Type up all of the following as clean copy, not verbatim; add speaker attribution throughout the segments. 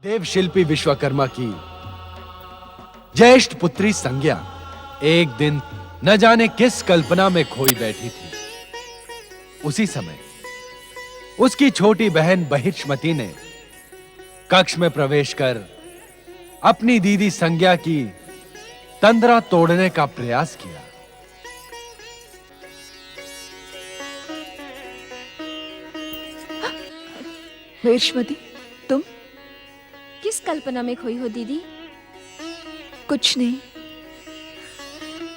Speaker 1: देव शिल्पी विश्वकर्मा की ज्येष्ठ पुत्री संज्ञा एक दिन न जाने किस कल्पना में खोई बैठी थी। उसी समय उसकी छोटी बहन बहिष्मति ने कक्ष में प्रवेश कर अपनी दीदी संज्ञा की तंद्रा तोड़ने का प्रयास किया।
Speaker 2: बहिष्मति, तुम?
Speaker 3: किस कल्पना में खोई हो दीदी?
Speaker 2: कुछ नहीं।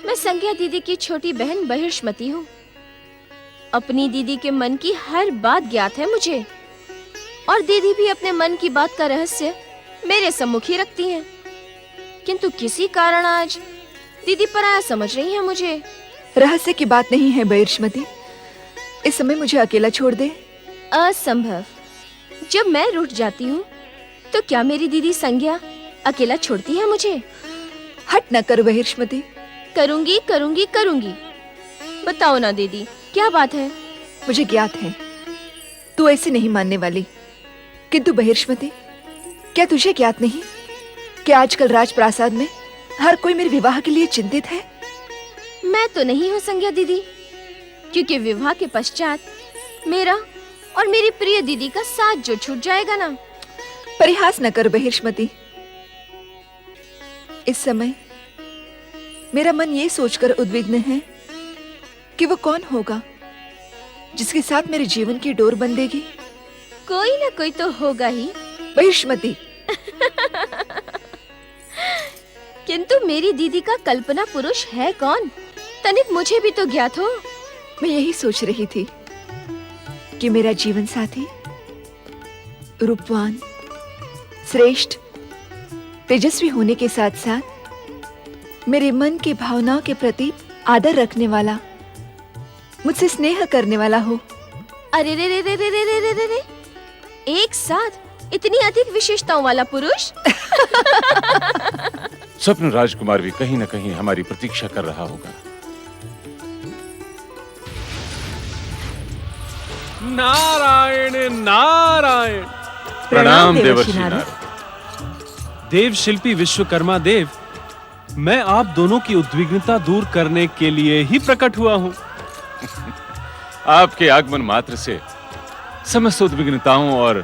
Speaker 3: मैं संज्ञा दीदी की छोटी बहन बहिष्मति हूँ। अपनी दीदी के मन की हर बात ज्ञात है मुझे, और दीदी भी अपने मन की बात का रहस्य मेरे सम्मुख ही रखती हैं। किंतु किसी कारण आज दीदी पराया समझ रही है मुझे।
Speaker 2: रहस्य की बात नहीं है बहिष्मति, इस समय मुझे अकेला छोड़ दे।
Speaker 3: असंभव। जब मैं रूठ जाती हूँ तो क्या मेरी दीदी संज्ञा अकेला छोड़ती है मुझे?
Speaker 2: हट न कर बहिष्मति।
Speaker 3: करूंगी करूंगी करूंगी। बताओ ना दीदी, क्या बात है?
Speaker 2: मुझे ज्ञात है तू ऐसे नहीं मानने वाली, किंतु बहिष्मति, क्या तुझे ज्ञात नहीं कि आजकल राजप्रासाद में हर कोई मेरे विवाह के लिए चिंतित है?
Speaker 3: मैं तो नहीं हूँ संज्ञा दीदी, क्योंकि विवाह के पश्चात मेरा और मेरी प्रिय दीदी का साथ जो छूट जाएगा ना।
Speaker 2: परिहास न कर बहिष्मति। इस समय मेरा मन ये सोचकर उद्विग्न है कि वो कौन होगा जिसके साथ मेरे जीवन की डोर बंधेगी।
Speaker 3: कोई ना कोई तो होगा ही
Speaker 2: बहिष्मति।
Speaker 3: किंतु मेरी दीदी का कल्पना पुरुष है कौन? तनिक मुझे भी तो ज्ञात हो।
Speaker 2: मैं यही सोच रही थी कि मेरा जीवन साथी रूपवान, श्रेष्ठ, तेजस्वी होने के साथ साथ मेरे मन की भावनाओं के प्रति आदर रखने वाला, मुझसे स्नेह करने वाला हो।
Speaker 3: अरे रे रे रे रे रे रे रे रे, एक साथ इतनी अधिक विशेषताओं वाला पुरुष?
Speaker 4: स्वप्न राजकुमार भी कहीं न कहीं हमारी प्रतीक्षा कर रहा होगा।
Speaker 5: नारायण नारायण।
Speaker 4: प्रणाम देवर्षि नारद।
Speaker 5: देव शिल्पी विश्वकर्मा देव, मैं आप दोनों की उद्विग्नता दूर करने के लिए ही प्रकट हुआ हूँ।
Speaker 4: आपके आगमन मात्र से समस्त उद्विग्नताओं और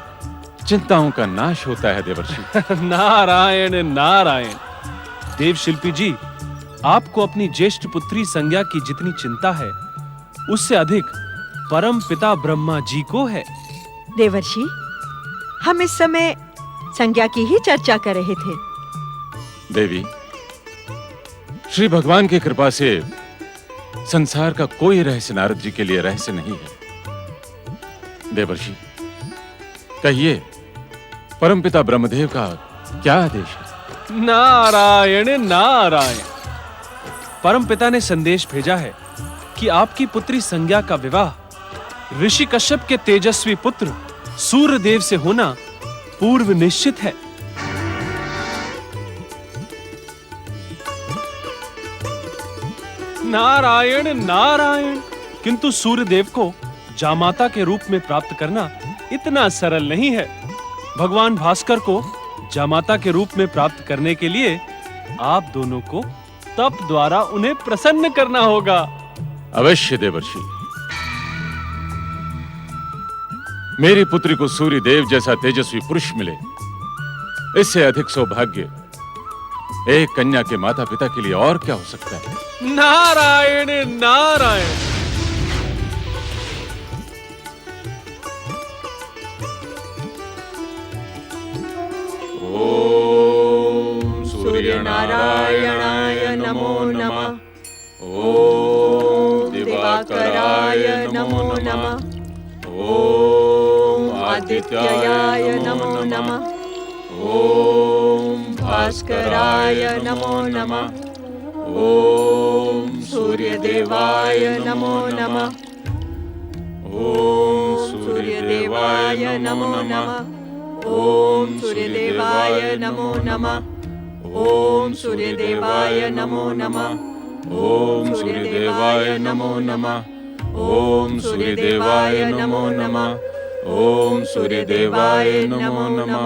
Speaker 4: चिंताओं का नाश होता है देवर्षि।
Speaker 5: नारायण नारायण। देव शिल्पी जी, आपको अपनी ज्येष्ठ पुत्री संज्ञा की जितनी चिंता है, उससे अधिक परम पिता ब्रह्मा जी को है।
Speaker 6: देवर्षि, हम इस समय संज्ञा की ही चर्चा कर रहे थे।
Speaker 4: देवी, श्री भगवान की कृपा से संसार का कोई रहस्य नारद जी के लिए रहस्य नहीं है। देवर्षि, कहिए, परमपिता ब्रह्मदेव का क्या आदेश है?
Speaker 5: नारायण नारायण। परमपिता ने संदेश भेजा है कि आपकी पुत्री संज्ञा का विवाह ऋषि कश्यप के तेजस्वी पुत्र सूर्यदेव से होना पूर्व निश्चित है। नारायण नारायण। किंतु सूर्यदेव को जामाता के रूप में प्राप्त करना इतना सरल नहीं है। भगवान भास्कर को जामाता के रूप में प्राप्त करने के लिए आप दोनों को तप द्वारा उन्हें प्रसन्न करना होगा।
Speaker 4: अवश्य देवर्षि। मेरी पुत्री को सूर्यदेव जैसा तेजस्वी पुरुष मिले, इससे अधिक सौभाग्य एक कन्या के माता पिता के लिए और क्या हो सकता है?
Speaker 5: नारायण नारायण।
Speaker 4: ओम सूर्य नारायणाय नमो नमः। ओम दिवाकराय नमो नमः। ओम आदित्याय नमो नमः। ओम भास्कराय नमो नमः। ओम सूर्यदेवाय नमो नमः। ओम सूर्यदेवाय नमो नमः। ओम सूर्यदेवाय नमो नमः। ओम सूर्यदेवाय नमो नमः। ओम सूर्यदेवाय नमो नमः। ओम सूर्यदेवाय नमो नमः। ओम सूर्यदेवाय नमो नमः।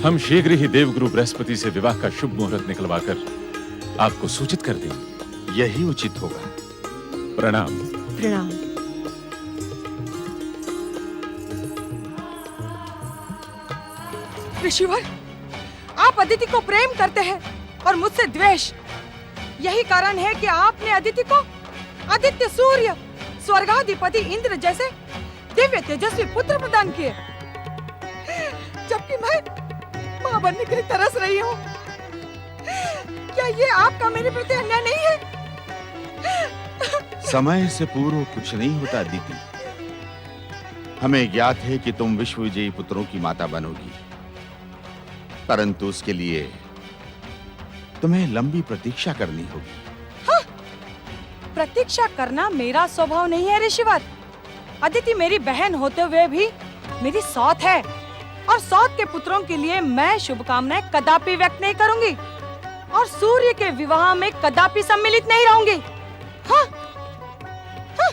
Speaker 4: हम शीघ्र ही देवगुरु बृहस्पति से विवाह का शुभ मुहूर्त निकलवाकर आपको सूचित कर देंगे।
Speaker 7: यही उचित होगा।
Speaker 4: प्रणाम।
Speaker 6: प्रणाम।
Speaker 8: ऋषिवर, आप अदिति को प्रेम करते हैं और मुझसे द्वेष। यही कारण है कि आपने अदिति को आदित्य सूर्य स्वर्गाधिपति इंद्र जैसे दिव्य तेजस्वी पुत्र प्रदान किए, जबकि मैं मां बनने के लिए तरस रही हूँ। क्या ये आपका मेरे प्रति अन्याय नहीं है?
Speaker 7: समय से पूर्व कुछ नहीं होता अदिति। हमें ज्ञात है कि तुम विश्व विजयी पुत्रों की माता बनोगी, परंतु उसके लिए तुम्हें लंबी प्रतीक्षा करनी होगी।
Speaker 8: हाँ, प्रतीक्षा करना मेरा स्वभाव नहीं है ऋषिवर। अदिति मेरी बहन होते हुए भी मेरी सौत है, और सौत के पुत्रों के लिए मैं शुभकामनाएं कदापि व्यक्त नहीं करूंगी, और सूर्य के विवाह में कदापि सम्मिलित नहीं रहूंगी। हाँ, हाँ।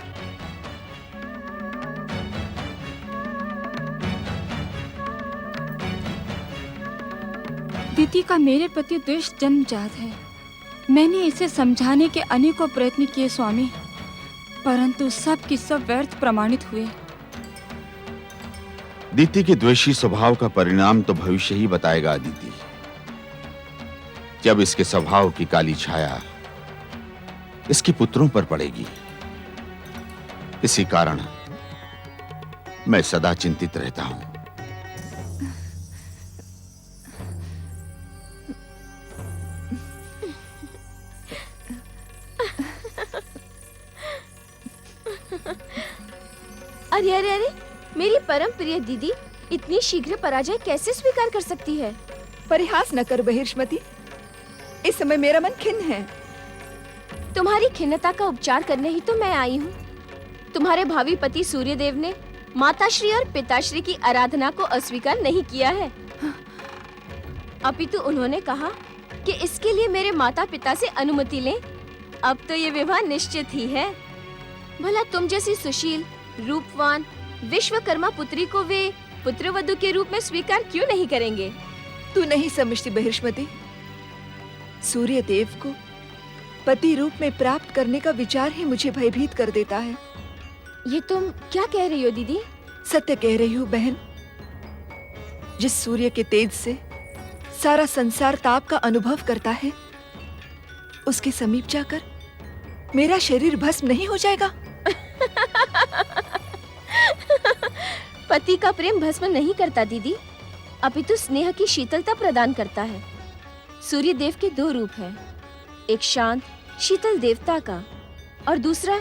Speaker 9: दीदी का मेरे प्रति द्वेष जन्मजात है। मैंने इसे समझाने के अनेकों प्रयत्न किए स्वामी, परंतु सब की सब व्यर्थ प्रमाणित हुए।
Speaker 7: दीति के द्वेषी स्वभाव का परिणाम तो भविष्य ही बताएगा अदिति, जब इसके स्वभाव की काली छाया इसके पुत्रों पर पड़ेगी। इसी कारण मैं सदा चिंतित रहता हूं।
Speaker 3: अरे अरे अरे, मेरी परम प्रिय दीदी इतनी शीघ्र पराजय कैसे स्वीकार कर सकती है?
Speaker 2: परिहास न कर बहिर्ष्मति, इस समय मेरा मन खिन्न है।
Speaker 3: तुम्हारी खिन्नता का उपचार करने ही तो मैं आई हूँ। तुम्हारे भावी पति सूर्यदेव ने माताश्री और पिताश्री की आराधना को अस्वीकार नहीं किया है, अपितु उन्होंने कहा कि इसके लिए मेरे माता पिता से अनुमति लें। अब तो ये विवाह निश्चित ही है। भला तुम जैसी सुशील, रूपवान, विश्वकर्मा पुत्री को वे पुत्रवधू के रूप में स्वीकार क्यों नहीं करेंगे?
Speaker 2: तू नहीं समझती बहिर्ष्मति, सूर्य देव को पति रूप में प्राप्त करने का विचार ही मुझे भयभीत कर देता है।
Speaker 3: ये तुम क्या कह रही हो दीदी?
Speaker 2: सत्य कह रही हूँ बहन। जिस सूर्य के तेज से सारा संसार ताप का अनुभव करता है, उसके समीप जाकर मेरा शरीर भस्म नहीं हो जाएगा?
Speaker 3: पति का प्रेम भस्म नहीं करता दीदी, अपितु स्नेह की शीतलता प्रदान करता है। सूर्य देव के दो रूप हैं, एक शांत शीतल देवता का और दूसरा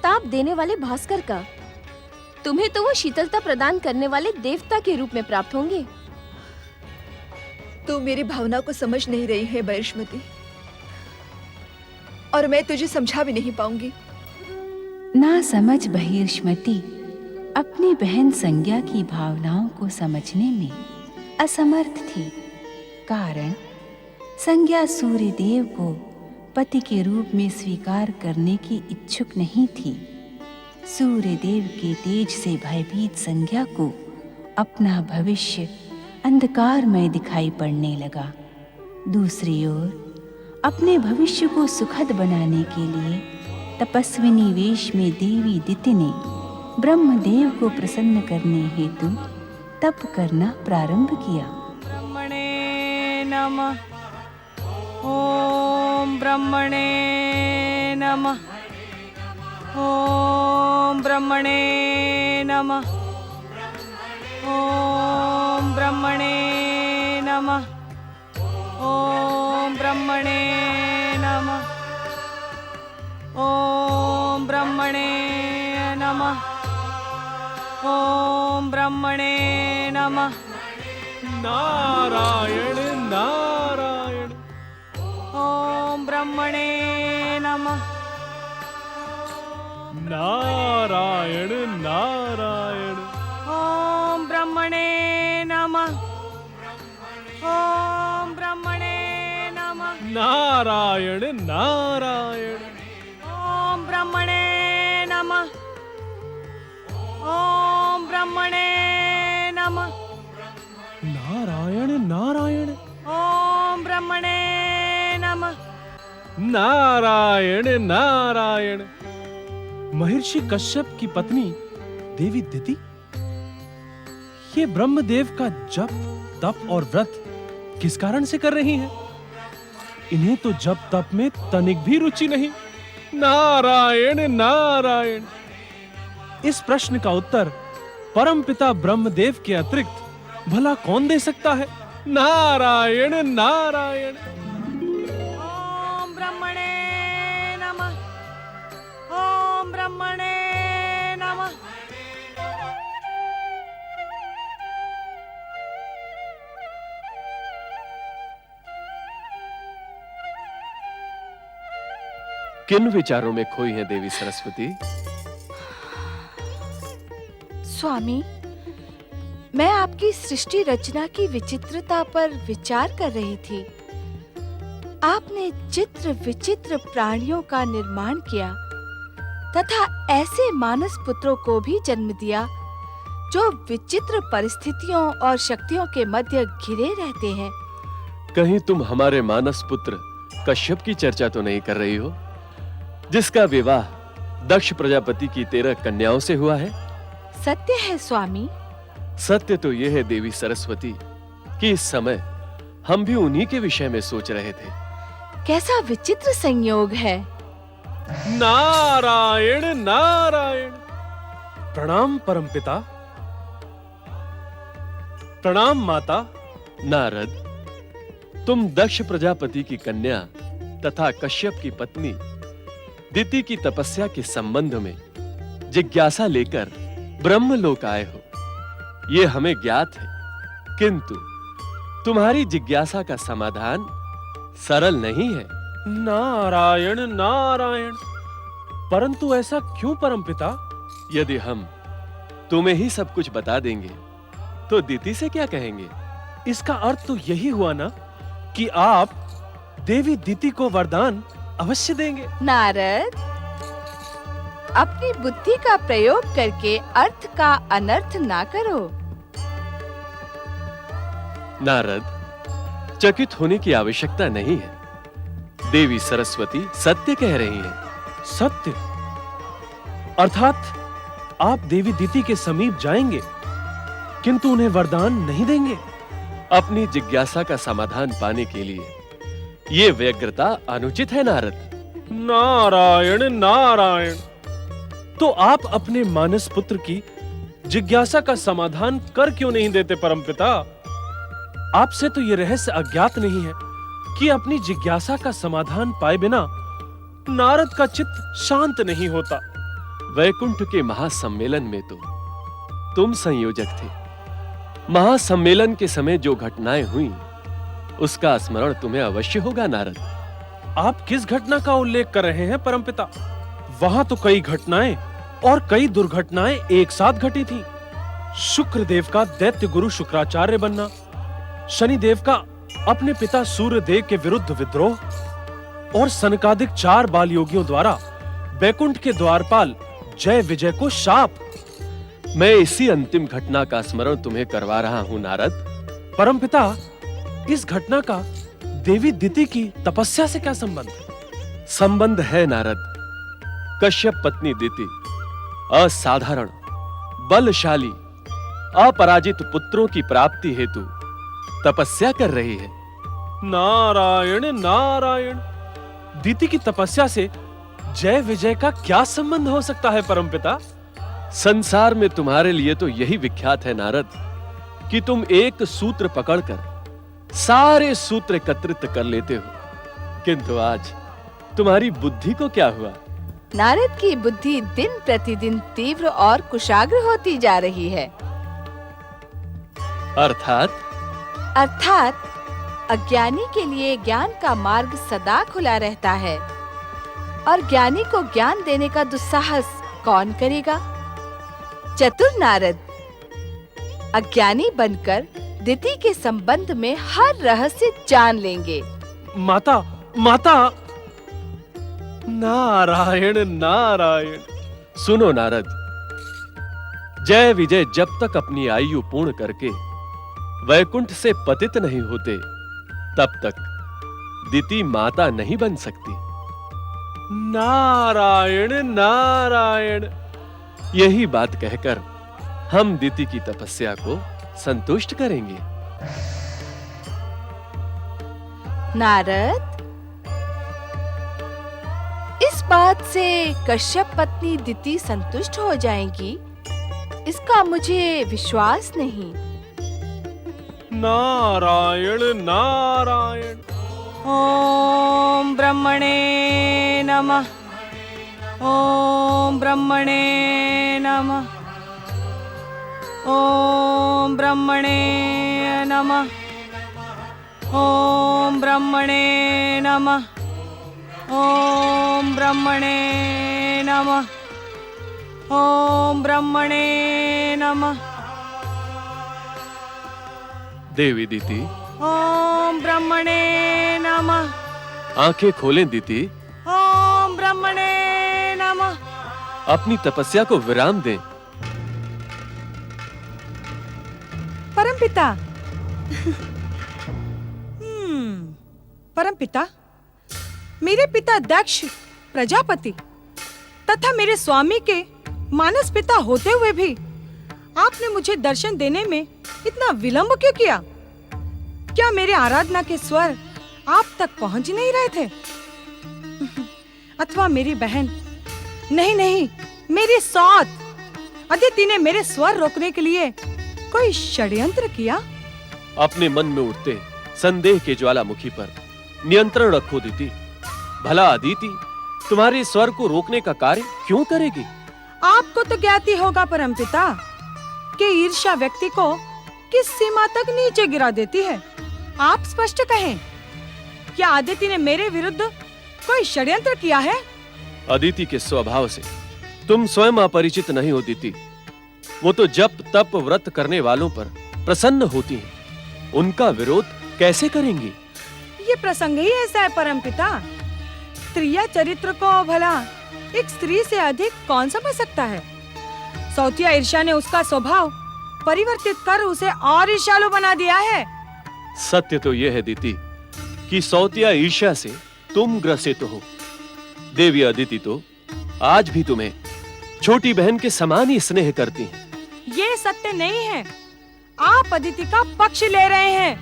Speaker 3: ताप देने वाले भास्कर का। तुम्हें तो वो शीतलता प्रदान करने वाले देवता के रूप में प्राप्त होंगे।
Speaker 2: तू मेरी भावना को समझ नहीं रही है बहिर्ष्मति, और मैं तुझे समझा भी नहीं पाऊंगी।
Speaker 10: ना समझ बहिर्ष्मति अपनी बहन संज्ञा की भावनाओं को समझने में असमर्थ थी, कारण संज्ञा सूर्यदेव को पति के रूप में स्वीकार करने की इच्छुक नहीं थी। सूर्यदेव के तेज से भयभीत संज्ञा को अपना भविष्य अंधकारमय दिखाई पड़ने लगा। दूसरी ओर अपने भविष्य को सुखद बनाने के लिए तपस्विनी वेश में देवी दिति ने ब्रह्मदेव को प्रसन्न करने हेतु तप करना प्रारंभ किया।
Speaker 8: ब्रह्मणे नमः। ओम ब्रह्मणे नमः। ओम ब्रह्मणे नमः। ओम ब्रह्मणे नमः। ओम ब्रह्मणे नमः। ओम ब्रह्मणे नमः। ओम ब्रह्मणे नमः।
Speaker 5: नारायण नारायण।
Speaker 8: ओम ब्रह्मणे नमः।
Speaker 5: नारायण नारायण।
Speaker 8: ओम ब्रह्मणे नमः। ओम ब्रह्मणे नमः।
Speaker 5: नारायण नारायण।
Speaker 8: ओम ब्रह्मणे नमः। ओम ब्रह्मणे नमः।
Speaker 5: नारायण नारायण
Speaker 8: ओम ब्रह्मणे नमः।
Speaker 5: नारायण नारायण। महर्षि कश्यप की पत्नी देवी दिति ये ब्रह्मदेव का जप तप और व्रत किस कारण से कर रही हैं? इन्हें तो जप तप में तनिक भी रुचि नहीं। नारायण नारायण। इस प्रश्न का उत्तर परमपिता ब्रह्मदेव के अतिरिक्त भला कौन दे सकता है? नारायण नारायण।
Speaker 8: ओम ब्रह्मणे नमः। ओम ब्रह्मणे नमः।
Speaker 11: किन विचारों में खोई है देवी सरस्वती?
Speaker 3: स्वामी, मैं आपकी सृष्टि रचना की विचित्रता पर विचार कर रही थी। आपने चित्र विचित्र प्राणियों का निर्माण किया तथा ऐसे मानस पुत्रों को भी जन्म दिया जो विचित्र परिस्थितियों और शक्तियों के मध्य घिरे रहते हैं।
Speaker 11: कहीं तुम हमारे मानस पुत्र कश्यप की चर्चा तो नहीं कर रही हो, जिसका विवाह दक्ष प्रजापति की 13 कन्याओं से हुआ है?
Speaker 3: सत्य है स्वामी।
Speaker 11: सत्य तो यह है देवी सरस्वती कि इस समय हम भी उन्हीं के विषय में सोच रहे थे।
Speaker 3: कैसा विचित्र संयोग है।
Speaker 5: नारायण नारायण। प्रणाम परमपिता। प्रणाम माता।
Speaker 11: नारद, तुम दक्ष प्रजापति की कन्या तथा कश्यप की पत्नी दिति की तपस्या के संबंध में जिज्ञासा लेकर ब्रह्मलोक आए हो, ये हमें ज्ञात है, किंतु तुम्हारी जिज्ञासा का समाधान सरल नहीं है।
Speaker 5: नारायण नारायण। परंतु ऐसा क्यों परमपिता?
Speaker 11: यदि हम तुम्हें ही सब कुछ बता देंगे तो दिति से क्या कहेंगे?
Speaker 5: इसका अर्थ तो यही हुआ ना कि आप देवी दिति को वरदान अवश्य देंगे।
Speaker 3: नारद, अपनी बुद्धि का प्रयोग करके अर्थ का अनर्थ ना करो।
Speaker 11: नारद, चकित होने की आवश्यकता नहीं है। देवी सरस्वती सत्य कह रही हैं।
Speaker 5: सत्य? अर्थात आप देवी दिति के समीप जाएंगे किंतु उन्हें वरदान नहीं देंगे?
Speaker 11: अपनी जिज्ञासा का समाधान पाने के लिए ये व्यग्रता अनुचित है नारद।
Speaker 5: नारायण नारायण। तो आप अपने मानस पुत्र की जिज्ञासा का समाधान कर क्यों नहीं देते परमपिता? आपसे तो यह रहस्य अज्ञात नहीं है कि अपनी जिज्ञासा का समाधान पाए बिना नारद का चित्त शांत नहीं होता।
Speaker 11: वैकुंठ के महासम्मेलन में तो तुम संयोजक थे। महासम्मेलन के समय जो घटनाएं हुई उसका स्मरण तुम्हें अवश्य होगा नारद।
Speaker 5: आप किस घटना का उल्लेख कर रहे हैं परमपिता? वहां तो कई घटनाएं और कई दुर्घटनाएं एक साथ घटी थी। शुक्रदेव का दैत्य गुरु शुक्राचार्य बनना, शनिदेव का अपने पिता सूर्यदेव के विरुद्ध विद्रोह और सनकादिक 4 बाल योगियों द्वारा बैकुंठ के द्वारपाल जय विजय को शाप।
Speaker 11: मैं इसी अंतिम घटना का स्मरण तुम्हें करवा रहा हूं नारद।
Speaker 5: परमपिता, इस घटना का देवी दिति की तपस्या से क्या संबंध?
Speaker 11: संबंध है नारद। कश्यप पत्नी दिति असाधारण, बलशाली, अपराजित पुत्रों की प्राप्ति हेतु तपस्या कर रही है।
Speaker 5: नारायण नारायण। दिति की तपस्या से जय विजय का क्या संबंध हो सकता है परमपिता?
Speaker 11: संसार में तुम्हारे लिए तो यही विख्यात है नारद कि तुम एक सूत्र पकड़कर सारे सूत्र एकत्रित कर लेते हो, किंतु आज तुम्हारी बुद्धि को क्या हुआ?
Speaker 3: नारद की बुद्धि दिन प्रतिदिन तीव्र और कुशाग्र होती जा रही है। अर्थात अज्ञानी के लिए ज्ञान का मार्ग सदा खुला रहता है और ज्ञानी को ज्ञान देने का दुस्साहस कौन करेगा? चतुर नारद अज्ञानी बनकर दिति के संबंध में हर रहस्य जान लेंगे।
Speaker 5: माता, माता। नारायण नारायण।
Speaker 11: सुनो नारद, जय विजय जब तक अपनी आयु पूर्ण करके वैकुंठ से पतित नहीं होते, तब तक दिति माता नहीं बन सकती। नारायण नारायण। यही बात कहकर हम दिति की तपस्या को संतुष्ट करेंगे।
Speaker 12: नारद, इस बात से कश्यप पत्नी दिति संतुष्ट हो जाएंगी, इसका मुझे विश्वास नहीं।
Speaker 5: नारायण नारायण।
Speaker 8: ओम ब्रह्मणे नमः। ओम ब्रह्मणे नमः। ओम ब्रह्मणे नमः। ओम ब्रह्मणे नमः। ओम ब्रह्मणे नमः। ओम ब्रह्मणे नमः।
Speaker 11: देवी दिति,
Speaker 8: ओम ब्रह्मणे नमः।
Speaker 11: आंखें खोलें दिति।
Speaker 8: ओम ब्रह्मणे नमः।
Speaker 11: अपनी तपस्या को विराम दें।
Speaker 8: परमपिता। परमपिता, मेरे पिता दक्ष प्रजापति तथा मेरे स्वामी के मानस पिता होते हुए भी आपने मुझे दर्शन देने में इतना विलंब क्यों किया? क्या मेरे आराधना के स्वर आप तक पहुंच नहीं रहे थे? अथवा मेरी बहन, नहीं, मेरी सौत अदिति ने मेरे स्वर रोकने के लिए कोई षड्यंत्र किया?
Speaker 11: अपने मन में उठते संदेह के ज्वालामुखी पर नियंत्रण रखो दिति। भला अदिति तुम्हारे स्वर को रोकने का कार्य क्यों करेगी?
Speaker 8: आपको तो ज्ञात ही होगा परमपिता कि ईर्ष्या व्यक्ति को किस सीमा तक नीचे गिरा देती है। आप स्पष्ट कहें, क्या अदिति ने मेरे विरुद्ध कोई षड्यंत्र किया है?
Speaker 11: अदिति के स्वभाव से तुम स्वयं अपरिचित नहीं हो दिति। वो तो जप तप व्रत करने वालों पर प्रसन्न होती हैं। उनका विरोध कैसे करेंगी?
Speaker 8: ये प्रसंग ही ऐसा है परमपिता। स्त्रिया चरित्र को भला एक स्त्री से अधिक कौन समझ सकता है? सौतिया ईर्ष्या ने उसका स्वभाव परिवर्तित कर उसे और ईर्ष्यालु बना दिया है।
Speaker 11: सत्य तो यह है दिति कि सौतिया ईर्ष्या से तुम ग्रसित हो। देवी अदिति तो आज भी तुम्हें छोटी बहन के समान ही स्नेह करती हैं।
Speaker 8: ये सत्य नहीं है। आप अदिति का पक्ष ले रहे हैं।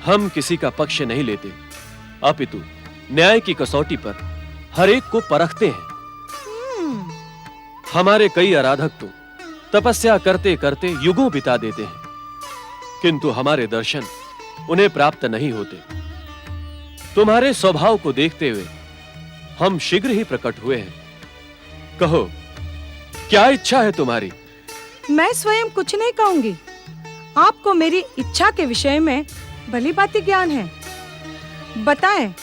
Speaker 11: हम किसी का पक्ष नहीं लेते, अपितु न्याय की कसौटी पर हर एक को परखते हैं। हमारे कई आराधक तो तपस्या करते करते युगों बिता देते हैं, किंतु हमारे दर्शन उन्हें प्राप्त नहीं होते। तुम्हारे स्वभाव को देखते हुए हम शीघ्र ही प्रकट हुए हैं। कहो, क्या इच्छा है तुम्हारी?
Speaker 8: मैं स्वयं कुछ नहीं कहूंगी। आपको मेरी इच्छा के विषय में भली भांति ज्ञान है। बताएं,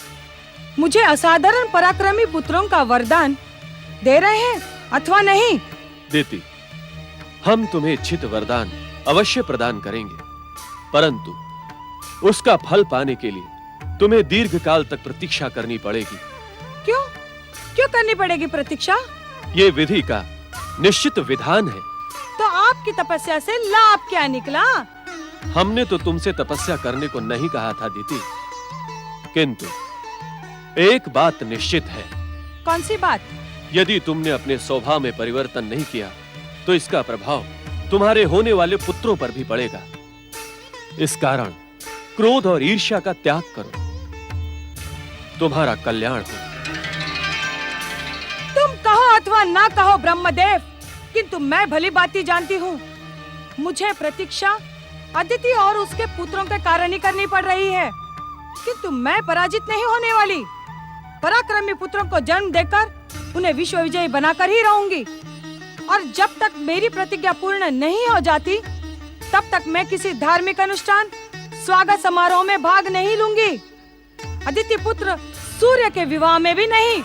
Speaker 8: मुझे असाधारण पराक्रमी पुत्रों का वरदान दे रहे हैं अथवा नहीं?
Speaker 11: देती, हम तुम्हें इच्छित वरदान अवश्य प्रदान करेंगे, परंतु उसका फल पाने के लिए तुम्हें दीर्घ काल तक प्रतीक्षा करनी पड़ेगी।
Speaker 8: क्यों करनी पड़ेगी प्रतीक्षा?
Speaker 11: ये विधि का निश्चित विधान है।
Speaker 8: तो आपकी तपस्या से लाभ क्या निकला?
Speaker 11: हमने तो तुमसे तपस्या करने को नहीं कहा था दीति, किंतु एक बात निश्चित है।
Speaker 8: कौन सी बात?
Speaker 11: यदि तुमने अपने स्वभाव में परिवर्तन नहीं किया तो इसका प्रभाव तुम्हारे होने वाले पुत्रों पर भी पड़ेगा। इस कारण क्रोध और ईर्ष्या का त्याग करो, तुम्हारा कल्याण हो।
Speaker 8: तुम कहो अथवा ना कहो ब्रह्मदेव, किंतु मैं भली बात जानती हूँ, मुझे प्रतीक्षा अदिति और उसके पुत्रों के कारण ही करनी पड़ रही है, किंतु मैं पराजित नहीं होने वाली। पराक्रमी पुत्रों को जन्म देकर उन्हें विश्व विजयी बनाकर ही रहूंगी, और जब तक मेरी प्रतिज्ञा पूर्ण नहीं हो जाती तब तक मैं किसी धार्मिक अनुष्ठान स्वागत समारोह में भाग नहीं लूंगी। अदिति पुत्र सूर्य के विवाह में भी नहीं।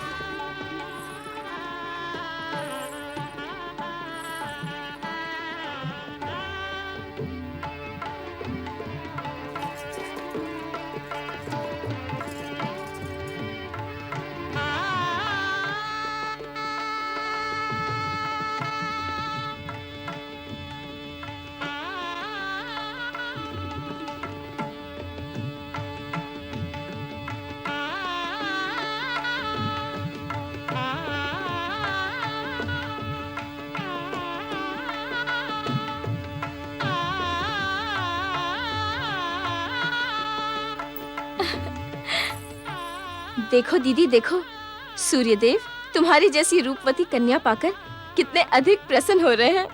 Speaker 3: देखो दीदी देखो, सूर्यदेव तुम्हारी जैसी रूपवती कन्या पाकर कितने अधिक प्रसन्न हो रहे हैं।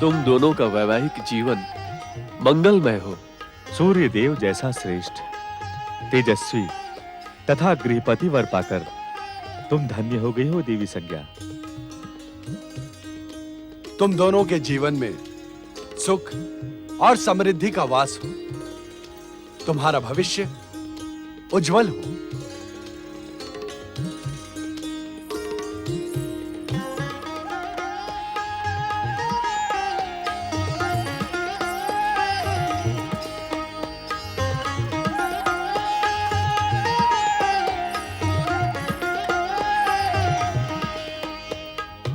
Speaker 11: तुम दोनों का वैवाहिक जीवन मंगलमय हो।
Speaker 13: सूर्य देव जैसा श्रेष्ठ, तेजस्वी तथा गृहपति वर पाकर तुम धन्य हो गई हो देवी संज्ञा।
Speaker 1: तुम दोनों के जीवन में सुख और समृद्धि का वास हो। तुम्हारा भविष्य उज्जवल हो।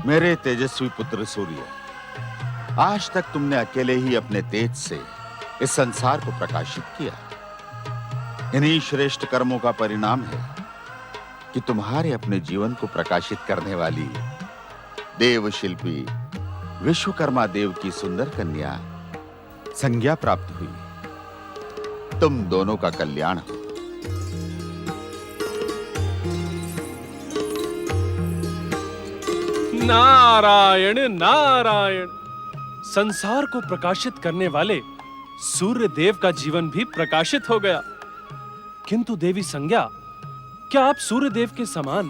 Speaker 7: मेरे तेजस्वी पुत्र सूर्य, आज तक तुमने अकेले ही अपने तेज से इस संसार को प्रकाशित किया। इन्हीं श्रेष्ठ कर्मों का परिणाम है कि तुम्हारे अपने जीवन को प्रकाशित करने वाली देव शिल्पी विश्वकर्मा देव की सुंदर कन्या संज्ञा प्राप्त हुई। तुम दोनों का कल्याण हो।
Speaker 5: नारायण नारायण। संसार को प्रकाशित करने वाले सूर्य देव का जीवन भी प्रकाशित हो गया। किंतु देवी संज्ञा, क्या आप सूर्य देव के समान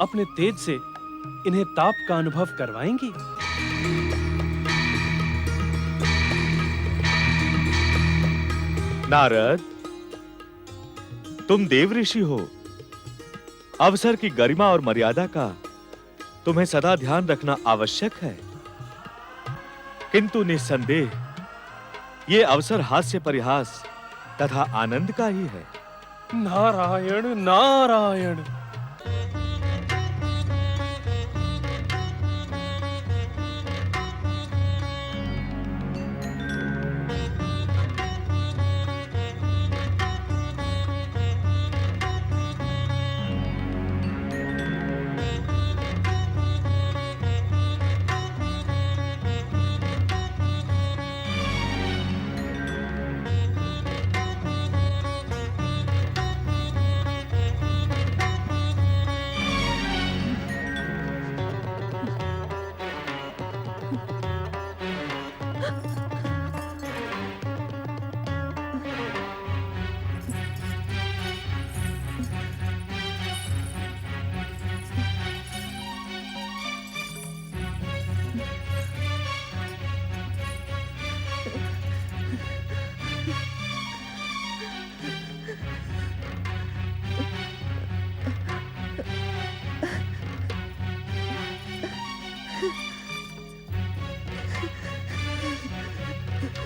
Speaker 5: अपने तेज से इन्हें ताप का अनुभव करवाएंगी?
Speaker 13: नारद, तुम देव ऋषि हो। अवसर की गरिमा और मर्यादा का तुम्हें सदा ध्यान रखना आवश्यक है। किंतु निस्संदेह ये अवसर हास्य परिहास तथा आनंद का ही है।
Speaker 5: नारायण नारायण।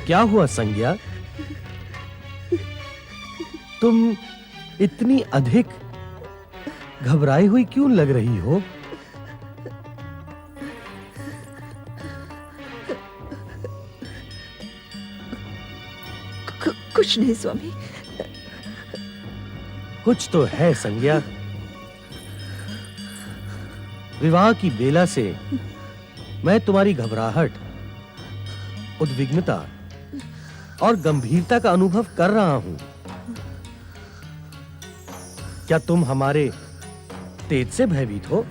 Speaker 14: क्या हुआ संज्ञा? तुम इतनी अधिक घबराई हुई क्यों लग रही हो?
Speaker 2: कुछ नहीं स्वामी।
Speaker 14: कुछ तो है संज्ञा। विवाह की बेला से मैं तुम्हारी घबराहट, उद्विग्नता और गंभीरता का अनुभव कर रहा हूं। क्या तुम हमारे तेज से भयभीत हो?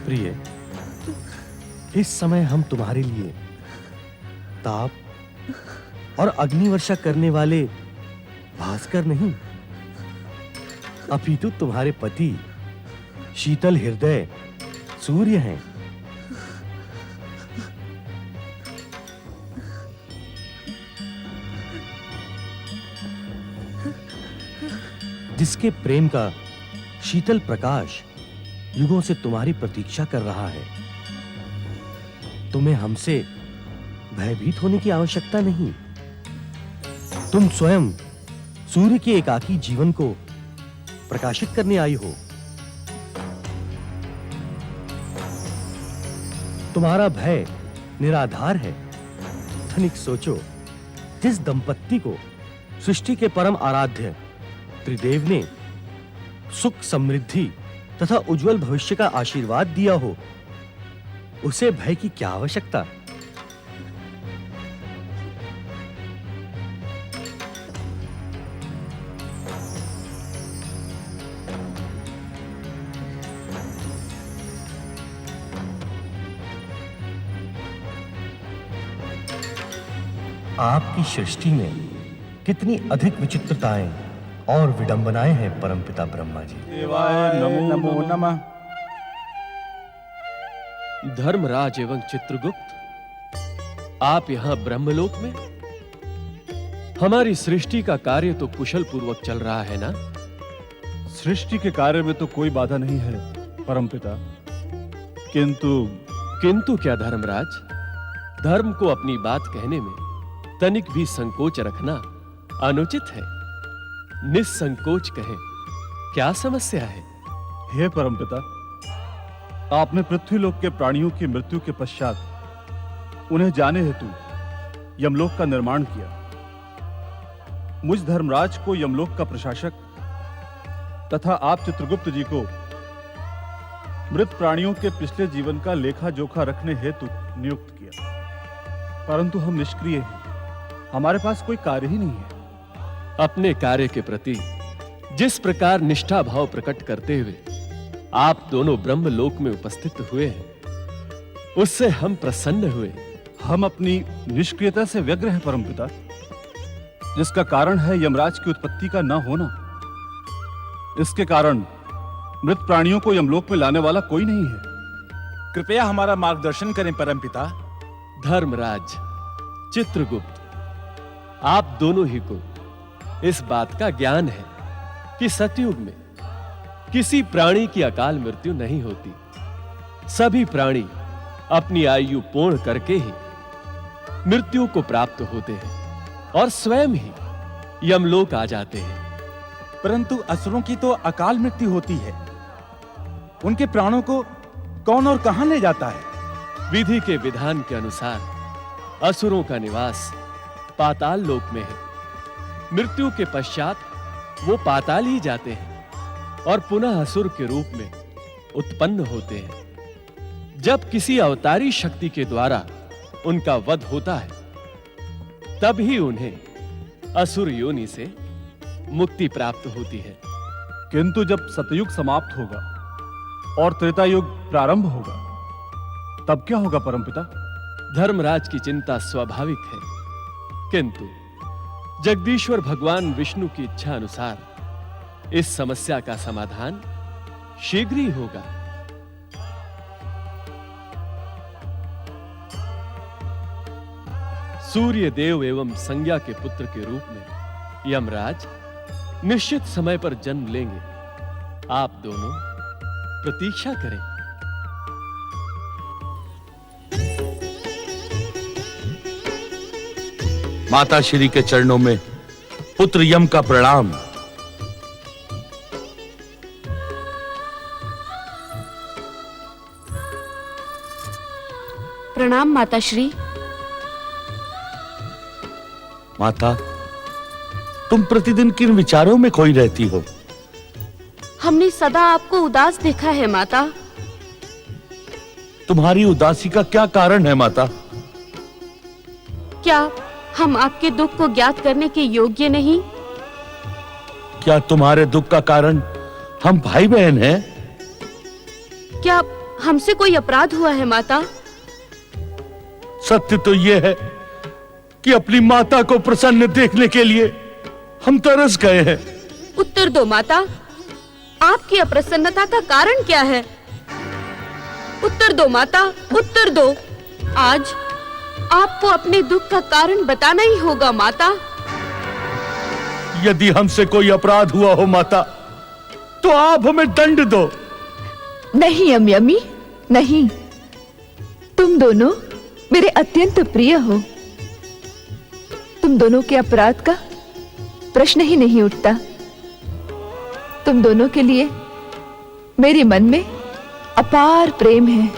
Speaker 14: प्रिय, इस समय हम तुम्हारे लिए ताप और अग्नि वर्षा करने वाले भास्कर नहीं, अपितु तुम्हारे पति शीतल हृदय सूर्य हैं। जिसके प्रेम का शीतल प्रकाश युगों से तुम्हारी प्रतीक्षा कर रहा है। तुम्हें हमसे भयभीत होने की आवश्यकता नहीं। तुम स्वयं सूर्य के एकाकी जीवन को प्रकाशित करने आई हो। तुम्हारा भय निराधार है। तनिक सोचो, जिस दंपत्ति को सृष्टि के परम आराध्य त्रिदेव ने सुख, समृद्धि तथा उज्जवल भविष्य का आशीर्वाद दिया हो, उसे भय की क्या आवश्यकता? आपकी सृष्टि में कितनी अधिक विचित्रताएं और विडंबनाएं हैं परमपिता ब्रह्मा जी।
Speaker 5: देवाय नमो नमः।
Speaker 11: धर्मराज एवं चित्रगुप्त, आप यहाँ ब्रह्मलोक में? हमारी सृष्टि का कार्य तो कुशल पूर्वक चल रहा है ना?
Speaker 5: सृष्टि के कार्य में तो कोई बाधा नहीं है परमपिता,
Speaker 11: किंतु क्या धर्मराज? धर्म को अपनी बात कहने में तनिक भी संकोच रखना अनुचित है। निसंकोच कहें, क्या समस्या है?
Speaker 5: हे परमपिता, आपने पृथ्वीलोक के प्राणियों की मृत्यु के पश्चात उन्हें जाने हेतु यमलोक का निर्माण किया। मुझ धर्मराज को यमलोक का प्रशासक तथा आप चित्रगुप्त जी को मृत प्राणियों के पिछले जीवन का लेखा जोखा रखने हेतु नियुक्त किया, परंतु हम निष्क्रिय हैं। हमारे पास कोई कार्य ही नहीं है।
Speaker 11: अपने कार्य के प्रति जिस प्रकार निष्ठा भाव प्रकट करते हुए आप दोनों ब्रह्मलोक में उपस्थित हुए हैं, उससे हम प्रसन्न हुए।
Speaker 5: हम अपनी निष्क्रियता से व्यग्र हैं परमपिता, जिसका कारण है यमराज की उत्पत्ति का न होना। इसके कारण मृत प्राणियों को यमलोक में लाने वाला कोई नहीं है।
Speaker 15: कृपया हमारा मार्गदर्शन करें परमपिता।
Speaker 11: धर्मराज, चित्रगुप्त, आप दोनों ही को इस बात का ज्ञान है कि सतयुग में किसी प्राणी की अकाल मृत्यु नहीं होती। सभी प्राणी अपनी आयु पूर्ण करके ही मृत्यु को प्राप्त होते हैं और स्वयं ही यमलोक आ जाते हैं।
Speaker 15: परंतु असुरों की तो अकाल मृत्यु होती है, उनके प्राणों को कौन और कहां ले जाता है?
Speaker 11: विधि के विधान के अनुसार असुरों का निवास पाताल लोक में है। मृत्यु के पश्चात वो पाताल ही जाते हैं और पुनः असुर के रूप में उत्पन्न होते हैं। जब किसी अवतारी शक्ति के द्वारा उनका वध होता है, तब ही उन्हें असुर योनि से मुक्ति प्राप्त होती है।
Speaker 5: किंतु जब सतयुग समाप्त होगा और त्रेता युग प्रारंभ होगा, तब क्या होगा परमपिता?
Speaker 11: धर्मराज की चिंता स्वाभाविक है, किंतु जगदीश्वर भगवान विष्णु की इच्छा अनुसार इस समस्या का समाधान शीघ्र ही होगा। सूर्य देव एवं संज्ञा के पुत्र के रूप में यमराज निश्चित समय पर जन्म लेंगे। आप दोनों प्रतीक्षा करें।
Speaker 7: माता श्री के चरणों में पुत्र यम का प्रणाम।
Speaker 16: प्रणाम माता श्री।
Speaker 7: माता, तुम प्रतिदिन किन विचारों में खोई रहती हो?
Speaker 16: हमने सदा आपको उदास देखा है माता।
Speaker 7: तुम्हारी उदासी का क्या कारण है माता?
Speaker 16: क्या हम आपके दुख को ज्ञात करने के योग्य नहीं?
Speaker 7: क्या तुम्हारे दुख का कारण हम भाई बहन हैं?
Speaker 16: क्या हमसे कोई अपराध हुआ है माता?
Speaker 14: सत्य तो यह है कि अपनी माता को प्रसन्न देखने के लिए हम तरस गए हैं।
Speaker 16: उत्तर दो माता, आपकी अप्रसन्नता का कारण क्या है? उत्तर दो माता, उत्तर दो। आज आपको अपने दुख का कारण बताना ही होगा माता।
Speaker 14: यदि हमसे कोई अपराध हुआ हो माता, तो आप हमें दंड दो।
Speaker 2: नहीं यमी, नहीं। तुम दोनों मेरे अत्यंत प्रिय हो। तुम दोनों के अपराध का प्रश्न ही नहीं उठता। तुम दोनों के लिए मेरे मन में अपार प्रेम है।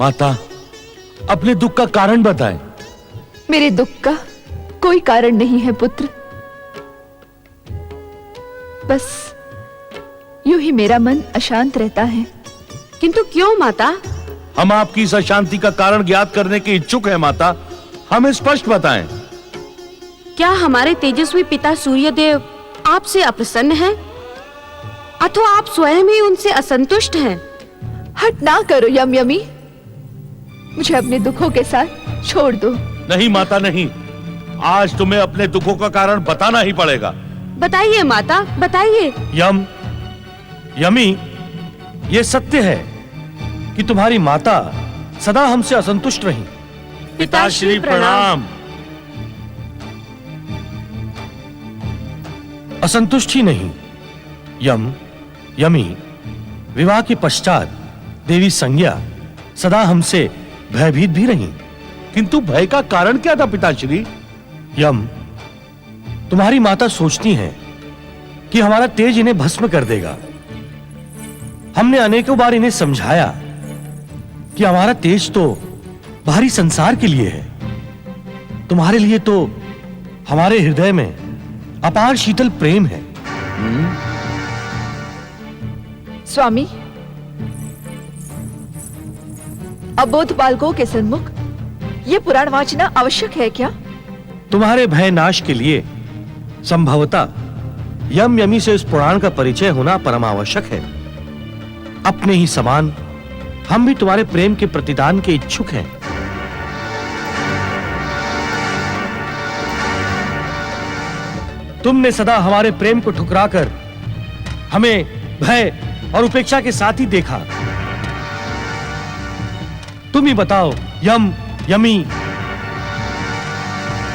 Speaker 14: माता, अपने दुख का कारण बताएं।
Speaker 2: मेरे दुख का कोई कारण नहीं है पुत्र। बस यूं ही मेरा मन अशांत रहता है।
Speaker 16: किंतु क्यों माता?
Speaker 14: हम आपकी इस अशांति का कारण ज्ञात करने के इच्छुक हैं माता। हमें स्पष्ट बताएं।
Speaker 16: क्या हमारे तेजस्वी पिता सूर्यदेव आपसे अप्रसन्न हैं? अथवा आप स्वयं ही उनसे असंतुष्ट हैं?
Speaker 2: हट ना करो यमी, मुझे अपने दुखों के साथ छोड़ दो।
Speaker 14: नहीं माता, नहीं। आज तुम्हें अपने दुखों का कारण बताना ही पड़ेगा।
Speaker 16: बताइए माता, बताइए।
Speaker 14: यमी, ये सत्य है कि तुम्हारी माता सदा हमसे असंतुष्ट रही। पिताश्री प्रणाम। असंतुष्ट ही नहीं, यमी, विवाह के पश्चात देवी संज्ञा सदा हमसे भयभीत भी रही। किंतु भय का कारण क्या था पिताश्री? तुम्हारी माता सोचती हैं कि हमारा तेज इन्हें भस्म कर देगा। हमने अनेकों बार इन्हें समझाया कि हमारा तेज तो बाहरी संसार के लिए है। तुम्हारे लिए तो हमारे हृदय में अपार शीतल प्रेम है।
Speaker 2: स्वामी, अबोध बालकों के सन्मुख ये पुराण वाचना आवश्यक है क्या?
Speaker 14: तुम्हारे भय नाश के लिए संभवतः यमी से इस पुराण का परिचय होना परमावश्यक है। अपने ही समान हम भी तुम्हारे प्रेम के प्रतिदान के इच्छुक हैं। तुमने सदा हमारे प्रेम को ठुकराकर हमें भय और उपेक्षा के साथ ही देखा। तुम ही बताओ यमी,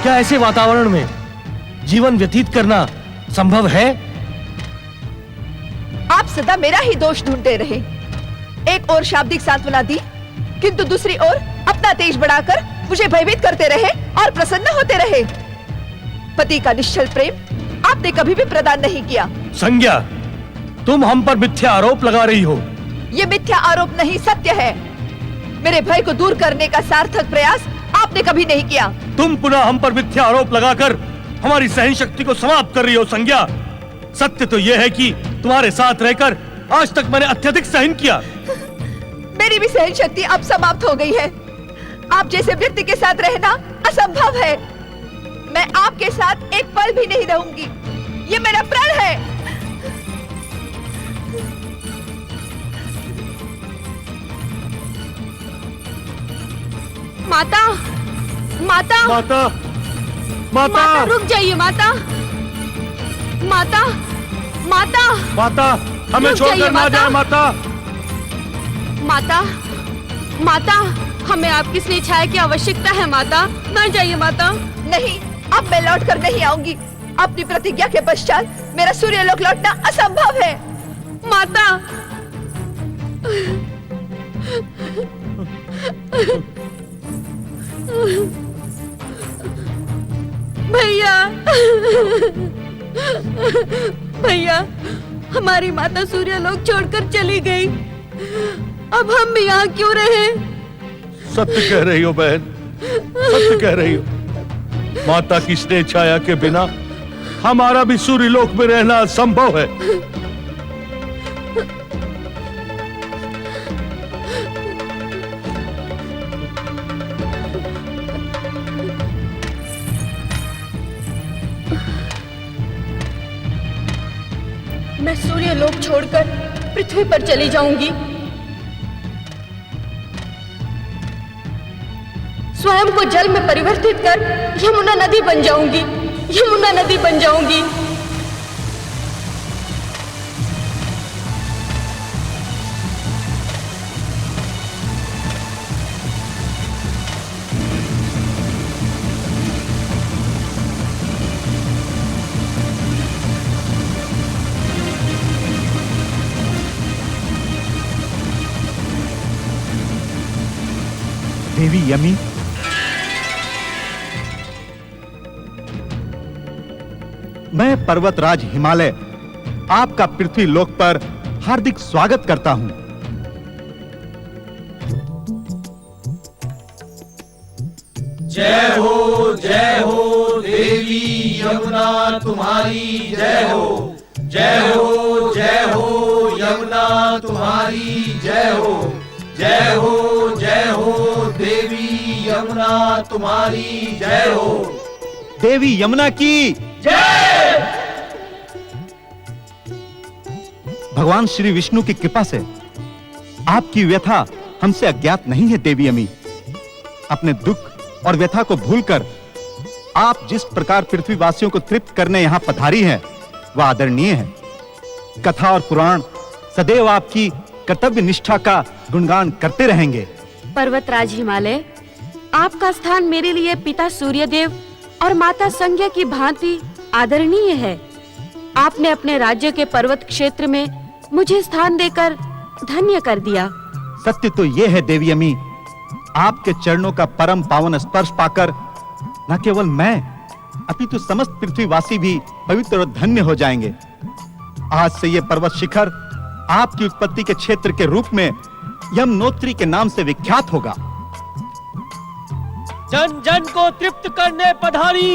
Speaker 14: क्या ऐसे वातावरण में जीवन व्यतीत करना संभव है?
Speaker 2: आप सदा मेरा ही दोष ढूंढते रहे। एक और शाब्दिक सांत्वना दी, किंतु दूसरी ओर अपना तेज बढ़ाकर मुझे भयभीत करते रहे और प्रसन्न होते रहे। पति का निश्चल प्रेम आपने कभी भी प्रदान नहीं किया।
Speaker 14: संज्ञा, तुम हम पर मिथ्या आरोप लगा रही हो।
Speaker 2: ये मिथ्या आरोप नहीं, सत्य है। मेरे भय को दूर करने का सार्थक प्रयास आपने कभी नहीं किया।
Speaker 14: तुम पुनः हम पर मिथ्या आरोप लगाकर हमारी सहन शक्ति को समाप्त कर रही हो। संज्ञा, सत्य तो यह है कि तुम्हारे साथ रहकर आज तक मैंने अत्यधिक सहन किया।
Speaker 2: मेरी भी सहन शक्ति अब समाप्त हो गई है। आप जैसे व्यक्ति के साथ रहना असंभव है। मैं आपके साथ एक पल भी नहीं रहूंगी। ये मेरा प्रण है।
Speaker 16: माता, माता,
Speaker 14: माता,
Speaker 16: माता, रुक जाइए माता, माता, माता,
Speaker 14: माता, हमें छोड़कर ना जाए माता।
Speaker 16: माता, माता, हमें आपकी स्नेह छाया की आवश्यकता है माता। ना जाइए माता।
Speaker 2: नहीं, अब मैं लौट कर नहीं आऊंगी। अपनी प्रतिज्ञा के पश्चात मेरा सूर्यलोक लौटना असंभव है।
Speaker 16: माता, भैया, भैया, हमारी माता सूर्यलोक छोड़कर चली गई। अब हम भी यहाँ क्यों रहे?
Speaker 14: सत्य कह रही हो बहन, सत्य कह रही हो। माता की स्नेह छाया के बिना हमारा भी सूर्यलोक में रहना असंभव है।
Speaker 2: मैं सूर्यलोक छोड़कर
Speaker 16: पृथ्वी पर चली जाऊंगी। स्वयं को जल में परिवर्तित कर यमुना नदी बन जाऊंगी, यमुना नदी बन जाऊंगी।
Speaker 15: देवी यमी, मैं पर्वतराज हिमालय आपका पृथ्वी लोक पर हार्दिक स्वागत करता हूं।
Speaker 17: जय हो देवी यमुना तुम्हारी जय हो, जय हो यमुना तुम्हारी जय हो, जय हो देवी यमुना तुम्हारी जय हो।
Speaker 15: देवी यमुना की
Speaker 17: जय।
Speaker 15: भगवान श्री विष्णु की कृपा से आपकी व्यथा हमसे अज्ञात नहीं है देवी यमी। अपने दुख और व्यथा को भूलकर आप जिस प्रकार पृथ्वीवासियों को तृप्त करने यहां पधारी हैं, वह आदरणीय है। कथा और पुराण सदैव आपकी कर्तव्य निष्ठा का गुणगान करते रहेंगे।
Speaker 16: पर्वतराज हिमालय, आपका स्थान मेरे लिए पिता सूर्यदेव और माता संज्ञा की भांति आदरणीय है। आपने अपने राज्य के पर्वत क्षेत्र में मुझे स्थान देकर धन्य कर दिया।
Speaker 15: सत्य तो यह है देवी यमी, आपके चरणों का परम पावन स्पर्श पाकर न केवल मैं अपितु समस्त पृथ्वीवासी भी पवित्र और धन्य हो जाएंगे। आज से यह पर्वत शिखर आपकी उत्पत्ति के क्षेत्र के रूप में यमुनोत्री के नाम से विख्यात होगा।
Speaker 18: जन जन को तृप्त करने पधारी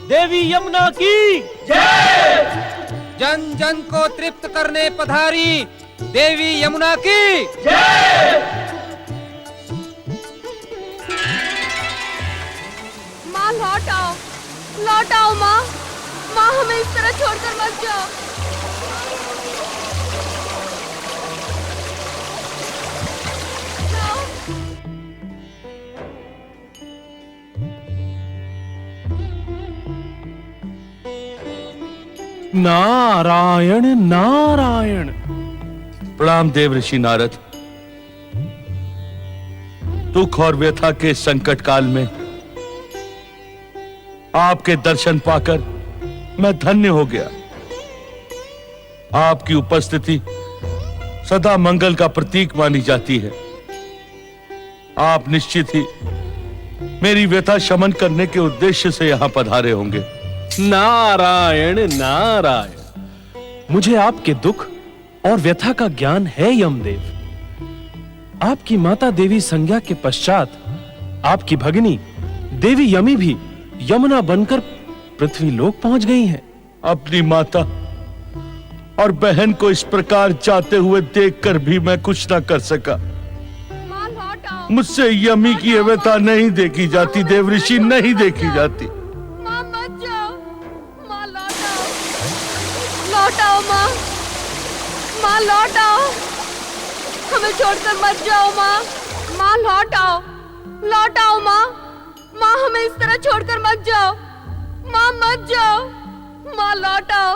Speaker 18: देवी यमुना की
Speaker 17: जय।
Speaker 18: जन जन को तृप्त करने पधारी देवी यमुना की
Speaker 17: जय।
Speaker 16: माँ लौट आओ, लौट आओ माँ, माँ हमें इस तरह छोड़कर मत जाओ।
Speaker 5: नारायण नारायण।
Speaker 14: प्रणाम देव ऋषि नारद। दुख और व्यथा के संकट काल में आपके दर्शन पाकर मैं धन्य हो गया। आपकी उपस्थिति सदा मंगल का प्रतीक मानी जाती है। आप निश्चित ही मेरी व्यथा शमन करने के उद्देश्य से यहां पधारे होंगे।
Speaker 5: नारायण नारायण। मुझे आपके दुख और व्यथा का ज्ञान है यमदेव। आपकी माता देवी संज्ञा के पश्चात आपकी भगिनी देवी यमी भी यमुना बनकर पृथ्वी लोक पहुंच गई हैं।
Speaker 14: अपनी माता और बहन को इस प्रकार जाते हुए देखकर भी मैं कुछ ना कर सका। मुझसे यमी की व्यथा नहीं देखी जाती देव ऋषि, नहीं देखी जाती।
Speaker 16: लौट आओ माँ, माँ लौट आओ, हमें छोड़कर मत जाओ माँ, माँ लौट आओ, लौट आओ माँ, माँ हमें इस तरह छोड़कर मत जाओ, माँ मत जाओ, माँ लौट आओ,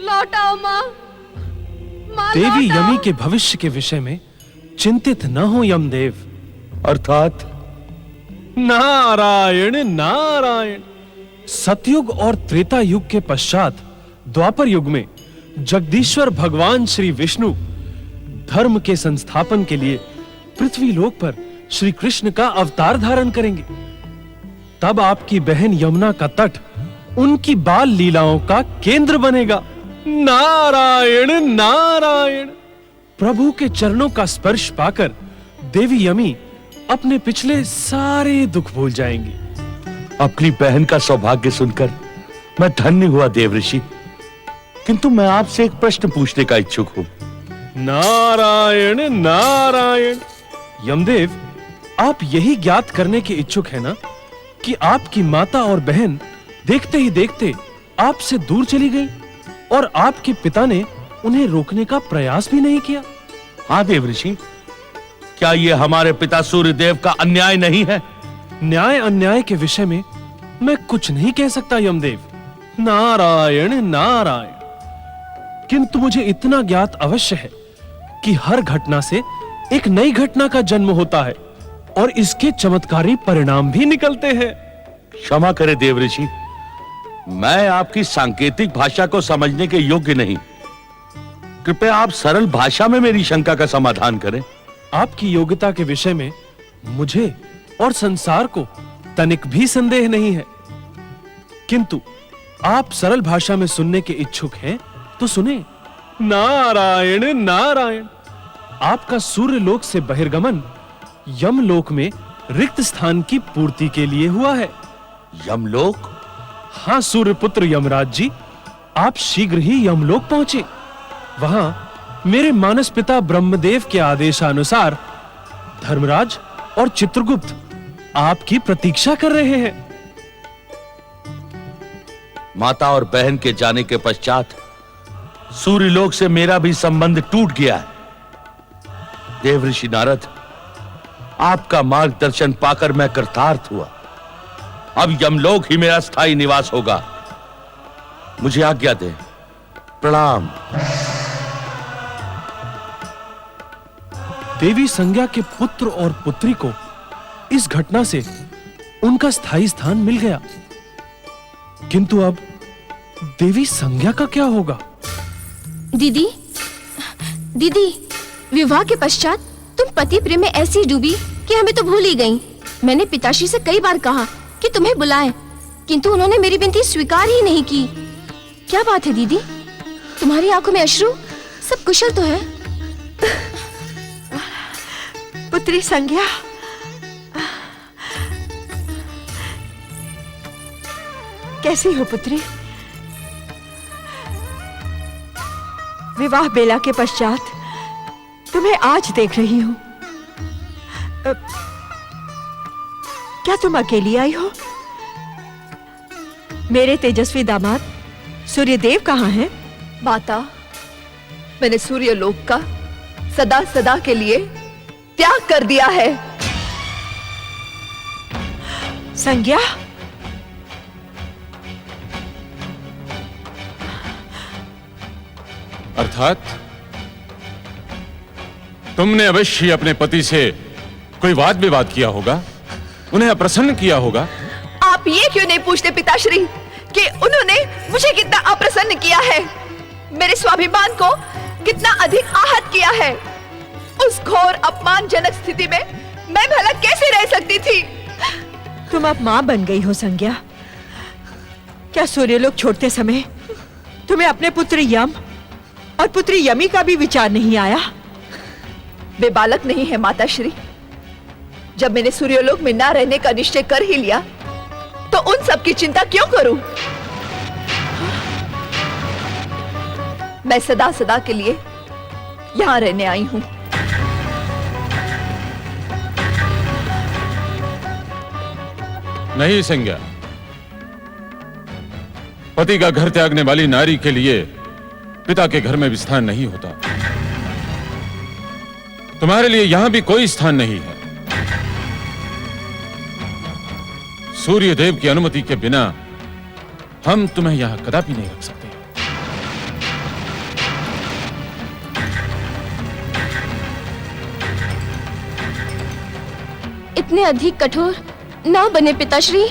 Speaker 16: लौट आओ माँ, माँ
Speaker 5: देवी
Speaker 16: लौट आओ।
Speaker 5: यमी के भविष्य के विषय में चिंतित न हो यमदेव।
Speaker 14: अर्थात
Speaker 5: नारायण नारायण। सतयुग और त्रेता युग के पश्चात द्वापर युग में जगदीश्वर भगवान श्री विष्णु धर्म के संस्थापन के लिए पृथ्वी लोक पर श्री कृष्ण का अवतार धारण करेंगे। तब आपकी बहन यमुना का तट उनकी बाल लीलाओं का केंद्र बनेगा। नारायण नारायण। प्रभु के चरणों का स्पर्श पाकर देवी यमी अपने पिछले सारे दुख भूल जाएंगी।
Speaker 14: अपनी बहन का सौभाग्य सुनकर मैं धन्य हुआ देव ऋषि, किंतु मैं आपसे एक प्रश्न पूछने का इच्छुक हूं।
Speaker 5: नारायण नारायण। यमदेव, आप यही ज्ञात करने के इच्छुक है ना कि आपकी माता और बहन देखते ही देखते आपसे दूर चली गई और आपके पिता ने उन्हें रोकने का प्रयास भी नहीं किया।
Speaker 19: हाँ देवऋषि, क्या ये हमारे पिता सूर्यदेव का अन्याय नहीं है?
Speaker 5: न्याय अन्याय के विषय में मैं कुछ नहीं कह सकता यमदेव। नारायण नारायण। किंतु मुझे इतना ज्ञात अवश्य है कि हर घटना से एक नई घटना का जन्म होता है और इसके चमत्कारी परिणाम भी निकलते हैं।
Speaker 19: क्षमा करे देवऋषि, मैं आपकी सांकेतिक भाषा को समझने के योग्य नहीं। कृपया आप सरल भाषा में मेरी शंका का समाधान करें।
Speaker 5: आपकी योग्यता के विषय में मुझे और संसार को तनिक भी संदेह नहीं है, किंतु आप सरल भाषा में सुनने के इच्छुक हैं तो सुने। नारायण नारायण। आपका सूर्यलोक से बहिर्गमन यमलोक में रिक्त स्थान की पूर्ति के लिए हुआ है।
Speaker 19: यमलोक?
Speaker 5: हाँ सूर्यपुत्र यमराज जी, आप शीघ्र ही यमलोक पहुंचे। वहां मेरे मानस पिता ब्रह्मदेव के आदेशानुसार धर्मराज और चित्रगुप्त आपकी प्रतीक्षा कर रहे हैं।
Speaker 19: माता और बहन के जाने के पश्चात सूर्यलोक से मेरा भी संबंध टूट गया है। देवऋषि नारद, आपका मार्गदर्शन पाकर मैं कृतार्थ हुआ। अब यमलोक ही मेरा स्थायी निवास होगा। मुझे आज्ञा दें। प्रणाम।
Speaker 5: देवी संज्ञा के पुत्र और पुत्री को इस घटना से उनका स्थायी स्थान मिल गया, किंतु अब देवी संज्ञा का क्या होगा?
Speaker 3: दीदी, दीदी, विवाह के पश्चात तुम पति प्रेम में ऐसी डूबी कि हमें तो भूल ही गई। मैंने पिताश्री से कई बार कहा कि तुम्हें बुलाएं, किंतु उन्होंने मेरी विनती स्वीकार ही नहीं की। क्या बात है दीदी, तुम्हारी आंखों में अश्रु? सब कुशल तो है?
Speaker 6: पुत्री संज्ञा, कैसी हो पुत्री? विवाह बेला के पश्चात तुम्हें आज देख रही हूं। क्या तुम अकेली आई हो? मेरे तेजस्वी दामाद सूर्यदेव कहाँ हैं?
Speaker 2: माता, मैंने सूर्यलोक का सदा सदा के लिए त्याग कर दिया है।
Speaker 6: संज्ञा,
Speaker 4: अर्थात तुमने अवश्य अपने पति से कोई वाद विवाद किया होगा, उन्हें अप्रसन्न किया होगा।
Speaker 2: आप ये क्यों नहीं पूछते पिताश्री कि उन्होंने मुझे कितना अप्रसन्न किया है, मेरे स्वाभिमान को कितना अधिक आहत किया है। उस घोर अपमानजनक स्थिति में मैं भला कैसे रह सकती थी?
Speaker 6: तुम अब मां बन गई हो संज्ञा। क्या सूर्यलोक छोड़ते समय तुम्हें अपने पुत्र यम और पुत्री यमी का भी विचार नहीं आया?
Speaker 2: वे बालक नहीं है माताश्री। जब मैंने सूर्यलोक में ना रहने का निश्चय कर ही लिया तो उन सब की चिंता क्यों करूं? मैं सदा सदा के लिए यहां रहने आई हूं।
Speaker 4: नहीं संज्ञा, पति का घर त्यागने वाली नारी के लिए पिता के घर में भी स्थान नहीं होता। तुम्हारे लिए यहां भी कोई स्थान नहीं है। सूर्यदेव की अनुमति के बिना हम तुम्हें यहां कदापि नहीं रख सकते।
Speaker 3: इतने अधिक कठोर ना बने पिताश्री।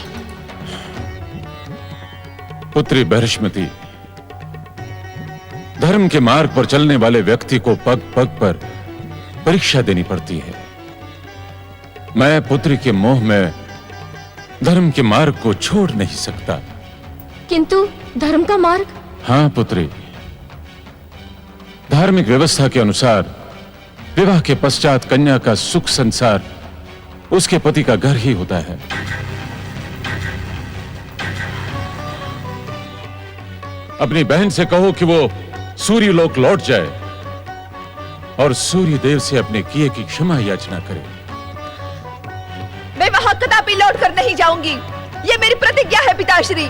Speaker 4: पुत्री बृहस्पति, धर्म के मार्ग पर चलने वाले व्यक्ति को पग पग पर परीक्षा देनी पड़ती है। मैं पुत्री के मोह में धर्म के मार्ग को छोड़ नहीं सकता।
Speaker 3: किंतु धर्म का मार्ग?
Speaker 4: हाँ पुत्री, धार्मिक व्यवस्था के अनुसार विवाह के पश्चात कन्या का सुख संसार उसके पति का घर ही होता है। अपनी बहन से कहो कि वो सूर्यलोक लौट जाए और सूर्यदेव से अपने किए की क्षमा याचना करे।
Speaker 2: मैं वहां कदापि लौट कर नहीं जाऊंगी, ये मेरी प्रतिज्ञा है पिताश्री।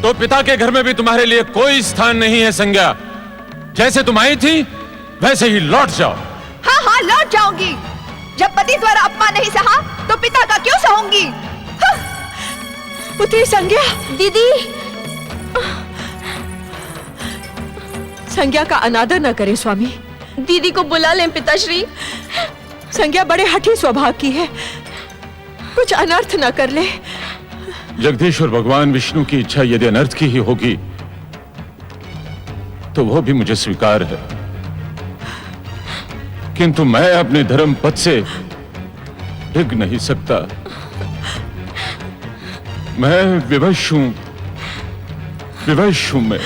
Speaker 4: तो पिता के घर में भी तुम्हारे लिए कोई स्थान नहीं है संज्ञा। जैसे तुम आई थी वैसे ही लौट जाओ।
Speaker 2: हाँ हाँ लौट जाऊंगी। जब पति द्वारा अपमान नहीं सहा तो पिता का क्यों सहूंगी? हाँ।
Speaker 6: पुत्री संज्ञा।
Speaker 3: दीदी,
Speaker 6: संज्ञा का अनादर न करे स्वामी।
Speaker 3: दीदी को बुला लें पिताश्री।
Speaker 6: संज्ञा बड़े हठी स्वभाव की है, कुछ अनर्थ न कर ले।
Speaker 4: जगदीश्वर भगवान विष्णु की इच्छा यदि अनर्थ की ही होगी तो वो भी मुझे स्वीकार है, किंतु मैं अपने धर्म पथ से डिग नहीं सकता। मैं विवश हूं मैं।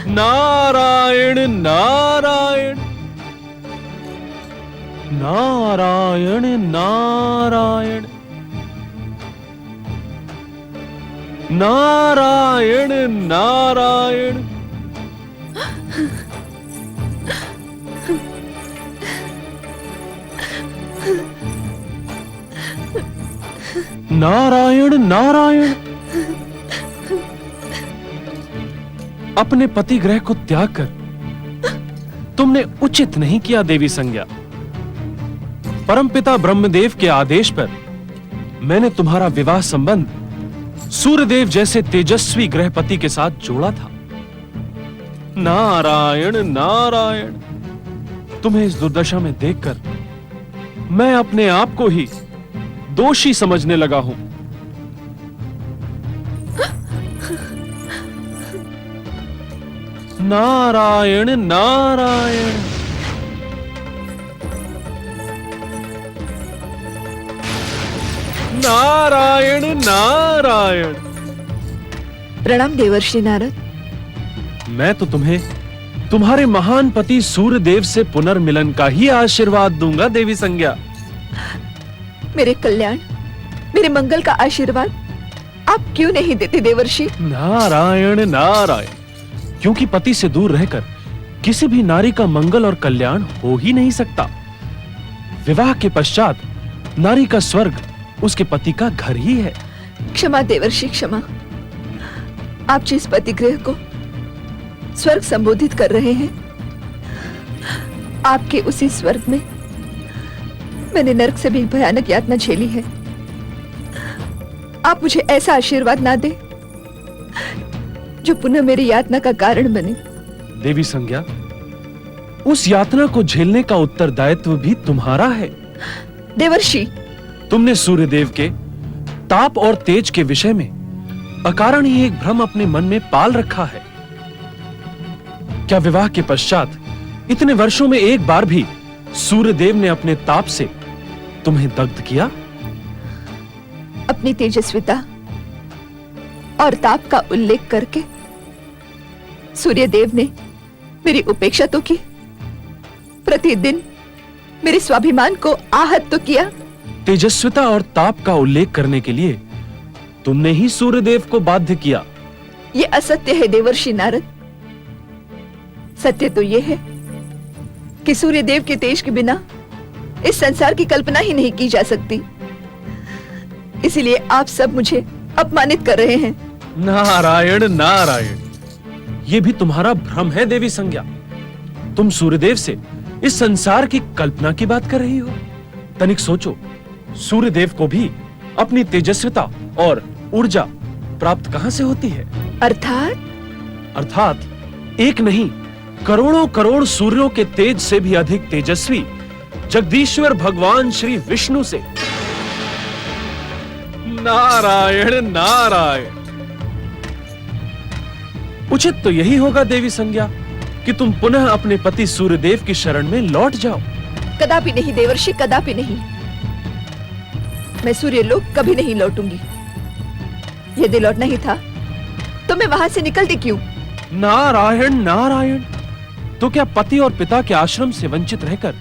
Speaker 5: नारायण नारायण नारायण नारायण नारायण नारायण। नारायण नारायण। अपने पति ग्रह को त्याग कर तुमने उचित नहीं किया देवी संज्ञा। परमपिता ब्रह्मदेव के आदेश पर मैंने तुम्हारा विवाह संबंध सूर्यदेव जैसे तेजस्वी ग्रहपति के साथ जोड़ा था। नारायण नारायण। तुम्हें इस दुर्दशा में देखकर मैं अपने आप को ही दोषी समझने लगा हूं। नारायण नारायण। नारायण नारायण।
Speaker 2: प्रणाम देवर्षि नारद।
Speaker 5: मैं तो तुम्हें तुम्हारे महान पति सूर्यदेव से पुनर्मिलन का ही आशीर्वाद दूंगा देवी संज्ञा।
Speaker 2: मेरे कल्याण, मेरे मंगल का आशीर्वाद आप क्यों नहीं देते देवर्षि?
Speaker 5: नारायण नारायण। क्योंकि पति से दूर रहकर किसी भी नारी का मंगल और कल्याण हो ही नहीं सकता। विवाह के पश्चात नारी का स्वर्ग उसके पति का घर ही है।
Speaker 2: क्षमा देवर्षि क्षमा। आप जिस पतिगृह को स्वर्ग संबोधित कर रहे हैं, आपके उसी स्वर्ग में मैंने नरक से भी भयानक यातना झेली है। आप मुझे ऐसा आशीर्वाद ना दे जो पुनः मेरी यातना का कारण बने।
Speaker 5: देवी संज्ञा, उस यातना को झेलने का उत्तरदायित्व भी तुम्हारा है।
Speaker 2: देवर्षि,
Speaker 5: तुमने सूर्यदेव के ताप और तेज के विषय में अकारण ही एक भ्रम अपने मन में पाल रखा है। क्या विवाह के पश्चात इतने वर्षों में एक बार भी सूर्यदेव ने अपने ताप से तुम्हें दग्ध किया?
Speaker 2: अपनी तेजस्विता और ताप का उल्लेख करके सूर्यदेव ने मेरी उपेक्षा तो की, प्रतिदिन मेरे स्वाभिमान को आहत तो किया।
Speaker 5: तेजस्विता और ताप का उल्लेख करने के लिए तुमने ही सूर्यदेव को बाध्य किया।
Speaker 2: ये असत्य है देवर्षि नारद। सत्य तो ये है कि सूर्यदेव के तेज के बिना इस संसार की कल्पना ही नहीं की जा सकती। इसीलिए आप सब मुझे अपमानित कर रहे हैं।
Speaker 5: नारायण नारायण। ये भी तुम्हारा भ्रम है देवी संज्ञा। तुम सूर्यदेव से इस संसार की कल्पना की बात कर रही हो। तनिक सोचो, सूर्यदेव को भी अपनी तेजस्विता और ऊर्जा प्राप्त कहां से होती है? अर्थात एक नहीं, करोड़ों करोड़ सूर्यों के तेज से भी अधिक तेजस्वी जगदीश्वर भगवान श्री विष्णु से। नारायण नारायण। उचित तो यही होगा देवी संज्ञा कि तुम पुनः अपने पति सूर्यदेव की शरण में लौट जाओ।
Speaker 2: कदापि नहीं देवर्षि, कदापि नहीं। मैं सूर्यलोक कभी नहीं लौटूंगी। यदि लौटना ही था तो मैं वहां से निकलती क्यों?
Speaker 5: नारायण नारायण। तो क्या पति और पिता के आश्रम से वंचित रहकर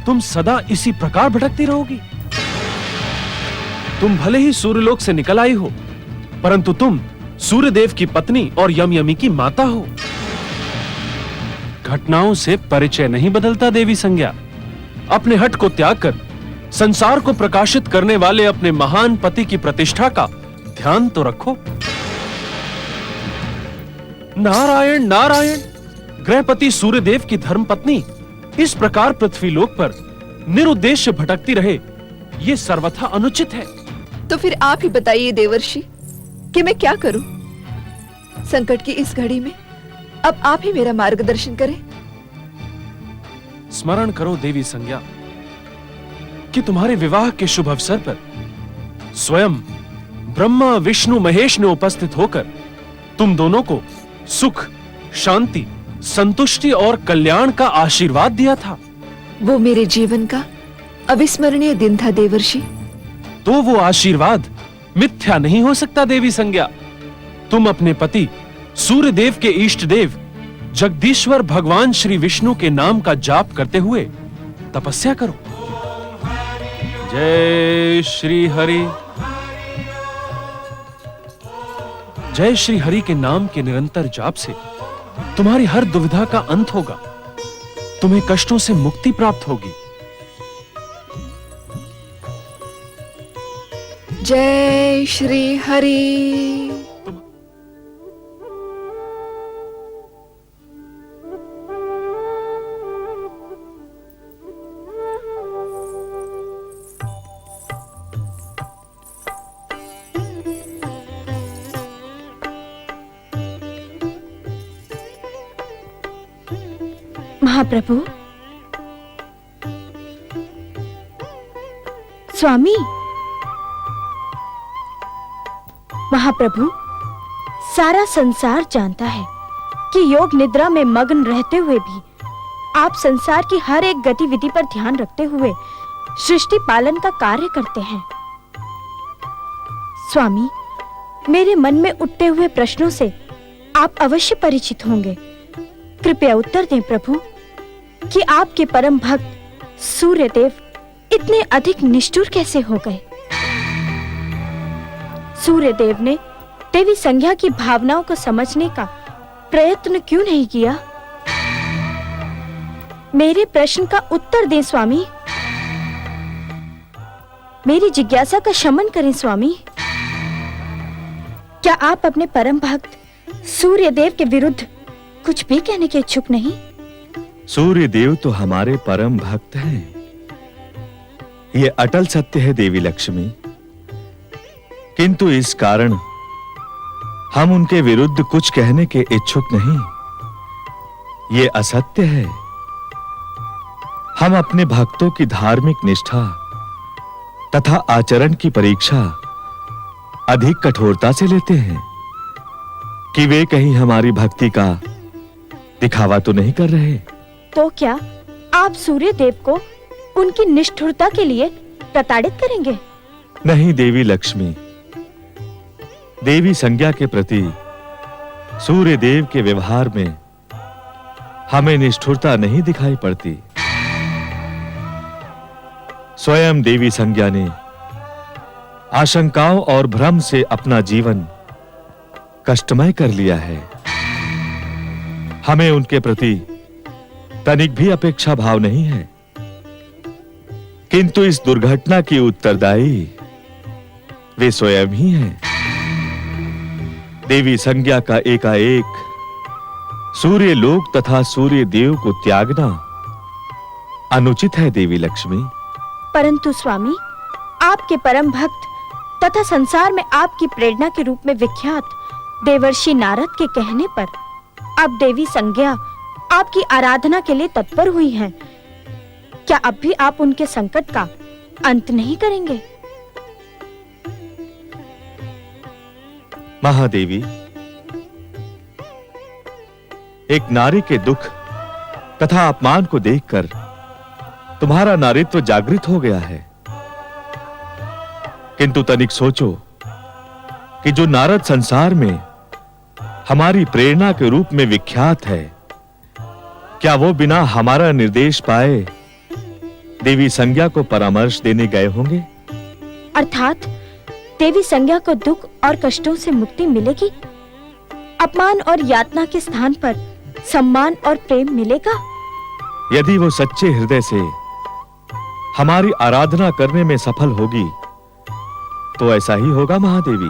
Speaker 5: तुम सदा इसी प्रकार भटकती रहोगी? तुम भले ही सूर्यलोक से निकल आई हो, परंतु तुम सूर्यदेव की पत्नी और यमयमी की माता हो। घटनाओं से परिचय नहीं बदलता देवी संज्ञा। अपने हट को त्याग कर संसार को प्रकाशित करने वाले अपने महान पति की प्रतिष्ठा का ध्यान तो रखो। नारायण नारायण, गृहपति सूर्यदेव की धर्मपत्नी इस प्रकार पृथ्वीलोक पर निरुद्देश्य भटकती रहे, ये सर्वथा अनुचित है।
Speaker 2: तो फिर आप ही बताइए देवर्षि कि मैं क्या करूं? संकट की इस घड़ी में अब आप ही मेरा मार्गदर्शन करें।
Speaker 5: स्मरण करो देवी संज्ञा कि तुम्हारे विवाह के शुभ अवसर पर स्वयं ब्रह्मा विष्णु महेश ने उपस्थित होकर तुम दोनों को सुख, शांति, संतुष्टि और कल्याण का आशीर्वाद दिया था।
Speaker 2: वो मेरे जीवन का अविस्मरणीय दिन था देवर्षि।
Speaker 5: तो वो आशीर्वाद मिथ्या नहीं हो सकता देवी संज्ञा। तुम अपने पति सूर्यदेव के इष्ट देव जगदीश्वर भगवान श्री विष्णु के नाम का जाप करते हुए तपस्या करो। जय श्री हरि। जय श्री हरि के नाम के निरंतर जाप से तुम्हारी हर दुविधा का अंत होगा, तुम्हें कष्टों से मुक्ति प्राप्त होगी।
Speaker 2: जय श्री हरि।
Speaker 3: महाप्रभु, स्वामी, महाप्रभु, सारा संसार जानता है कि योग निद्रा में मग्न रहते हुए भी आप संसार की हर एक गतिविधि पर ध्यान रखते हुए सृष्टि पालन का कार्य करते हैं। स्वामी, मेरे मन में उठते हुए प्रश्नों से आप अवश्य परिचित होंगे। कृपया उत्तर दें प्रभु कि आपके परम भक्त सूर्यदेव इतने अधिक निष्ठुर कैसे हो गए? सूर्यदेव ने देवी संज्ञा की भावनाओं को समझने का प्रयत्न क्यों नहीं किया? मेरे प्रश्न का उत्तर दें स्वामी। मेरी जिज्ञासा का शमन करें स्वामी। क्या आप अपने परम भक्त सूर्यदेव के विरुद्ध कुछ भी कहने के इच्छुक नहीं?
Speaker 13: सूर्यदेव तो हमारे परम भक्त हैं, ये अटल सत्य है देवी लक्ष्मी। किंतु इस कारण हम उनके विरुद्ध कुछ कहने के इच्छुक नहीं, ये असत्य है। हम अपने भक्तों की धार्मिक निष्ठा तथा आचरण की परीक्षा अधिक कठोरता से लेते हैं कि वे कहीं हमारी भक्ति का दिखावा तो नहीं कर रहे।
Speaker 3: तो क्या आप सूर्यदेव को उनकी निष्ठुरता के लिए प्रताड़ित करेंगे?
Speaker 13: नहीं देवी लक्ष्मी, देवी संज्ञा के प्रति सूर्यदेव के व्यवहार में हमें निष्ठुरता नहीं दिखाई पड़ती। स्वयं देवी संज्ञा ने आशंकाओं और भ्रम से अपना जीवन कष्टमय कर लिया है। हमें उनके प्रति तनिक भी अपेक्षा भाव नहीं है, किंतु इस दुर्घटना की उत्तरदायी वे स्वयं ही हैं। देवी संज्ञा का एकाएक सूर्य लोक तथा सूर्य देव को त्यागना अनुचित है देवी लक्ष्मी।
Speaker 3: परंतु स्वामी, आपके परम भक्त तथा संसार में आपकी प्रेरणा के रूप में विख्यात देवर्षि नारद के कहने पर अब देवी संज्ञा आपकी आराधना के लिए तत्पर हुई हैं। क्या अब भी आप उनके संकट का अंत नहीं करेंगे?
Speaker 13: महादेवी, एक नारी के दुख तथा अपमान को देखकर तुम्हारा नारीत्व जागृत हो गया है, किंतु तनिक सोचो कि जो नारद संसार में हमारी प्रेरणा के रूप में विख्यात है, क्या वो बिना हमारा निर्देश पाए देवी संज्ञा को परामर्श देने गए होंगे?
Speaker 3: अर्थात देवी संज्ञा को दुख और कष्टों से मुक्ति मिलेगी, अपमान और यातना के स्थान पर सम्मान और प्रेम मिलेगा।
Speaker 13: यदि वो सच्चे हृदय से हमारी आराधना करने में सफल होगी तो ऐसा ही होगा महादेवी।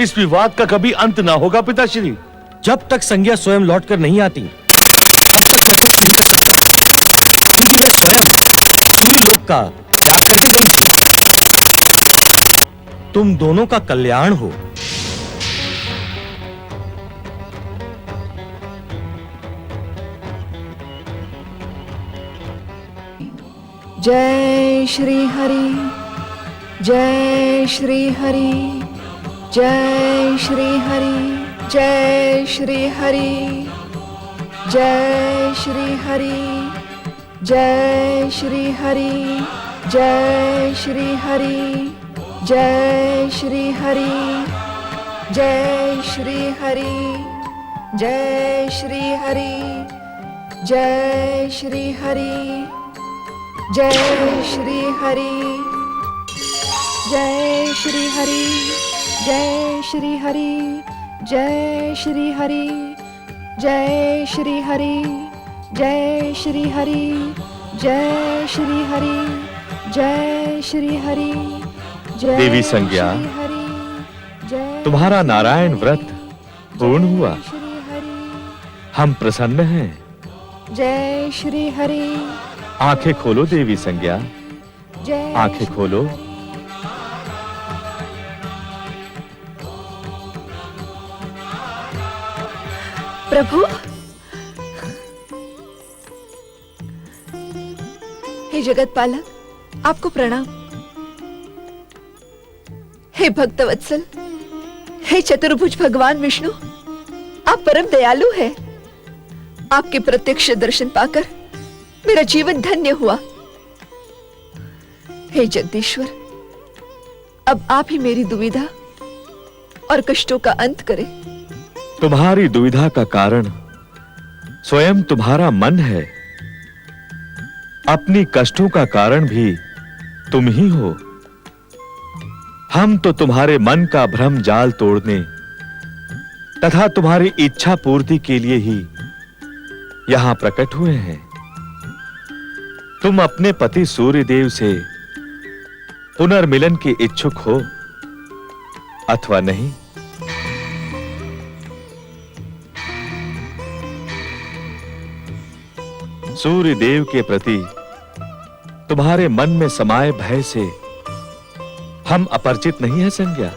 Speaker 19: इस विवाद का कभी अंत ना होगा पिताश्री।
Speaker 14: जब तक संज्ञा स्वयं लौटकर नहीं आती तब तक कैसे सुनी रखा? मैं स्वयं पूरी लोक का त्याग करके नहीं किया। तुम दोनों का कल्याण हो।
Speaker 2: जय श्री हरि, जय श्री हरि, जय श्री हरि, जय श्री हरि, जय श्री हरि, जय श्री हरि, जय श्री हरि, जय श्री हरि, जय श्री हरि, जय श्री हरि, जय श्री हरि, जय श्री हरि, जय श्री हरि, जय श्री हरि, जय श्री हरि, जय श्री हरि, जय श्री हरि, जय श्री हरि, जय श्री हरि, जय
Speaker 13: देवी संज्ञा, तुम्हारा नारायण व्रत पूर्ण हुआ। हम प्रसन्न हैं।
Speaker 2: जय श्री हरि,
Speaker 13: आंखें खोलो देवी संज्ञा, आंखें खोलो।
Speaker 2: प्रभु, हे जगत पालक, आपको प्रणाम। हे भक्तवत्सल, हे चतुर्भुज भगवान विष्णु, आप परम दयालु हैं। आपके प्रत्यक्ष दर्शन पाकर मेरा जीवन धन्य हुआ। हे जगदीश्वर, अब आप ही मेरी दुविधा और कष्टों का अंत करें।
Speaker 13: तुम्हारी दुविधा का कारण स्वयं तुम्हारा मन है। अपनी कष्टों का कारण भी तुम ही हो। हम तो तुम्हारे मन का भ्रम जाल तोड़ने तथा तुम्हारी इच्छा पूर्ति के लिए ही यहां प्रकट हुए हैं। तुम अपने पति सूर्यदेव से पुनर्मिलन के इच्छुक हो अथवा नहीं। सूर्यदेव के प्रति तुम्हारे मन में समाये भय से हम अपरिचित नहीं है संज्ञा।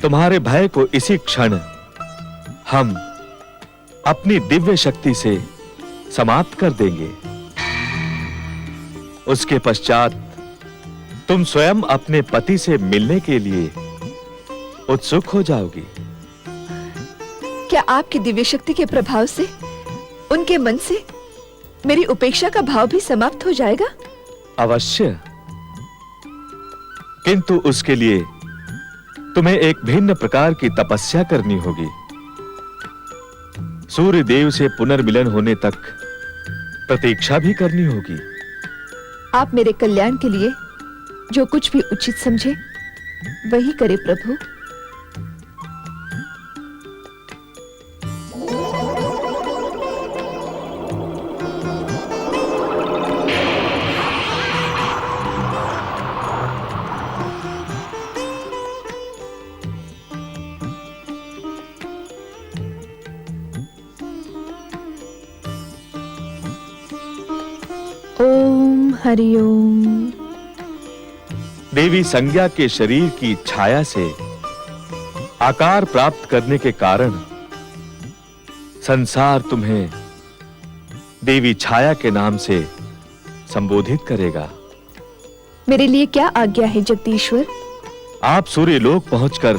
Speaker 13: तुम्हारे भय को इसी क्षण हम अपनी दिव्य शक्ति से समाप्त कर देंगे। उसके पश्चात तुम स्वयं अपने पति से मिलने के लिए उत्सुक हो जाओगी।
Speaker 2: क्या आपकी दिव्य शक्ति के प्रभाव से उनके मन से मेरी उपेक्षा का भाव भी समाप्त हो जाएगा?
Speaker 13: अवश्य, किंतु उसके लिए तुम्हें एक भिन्न प्रकार की तपस्या करनी होगी। सूर्य देव से पुनर्मिलन होने तक प्रतीक्षा भी करनी होगी।
Speaker 2: आप मेरे कल्याण के लिए जो कुछ भी उचित समझे वही करे प्रभु। ओम हरिओम।
Speaker 13: देवी संज्ञा के शरीर की छाया से आकार प्राप्त करने के कारण संसार तुम्हें देवी छाया के नाम से संबोधित करेगा।
Speaker 2: मेरे लिए क्या आज्ञा है जगदीश्वर?
Speaker 13: आप सूर्यलोक पहुंचकर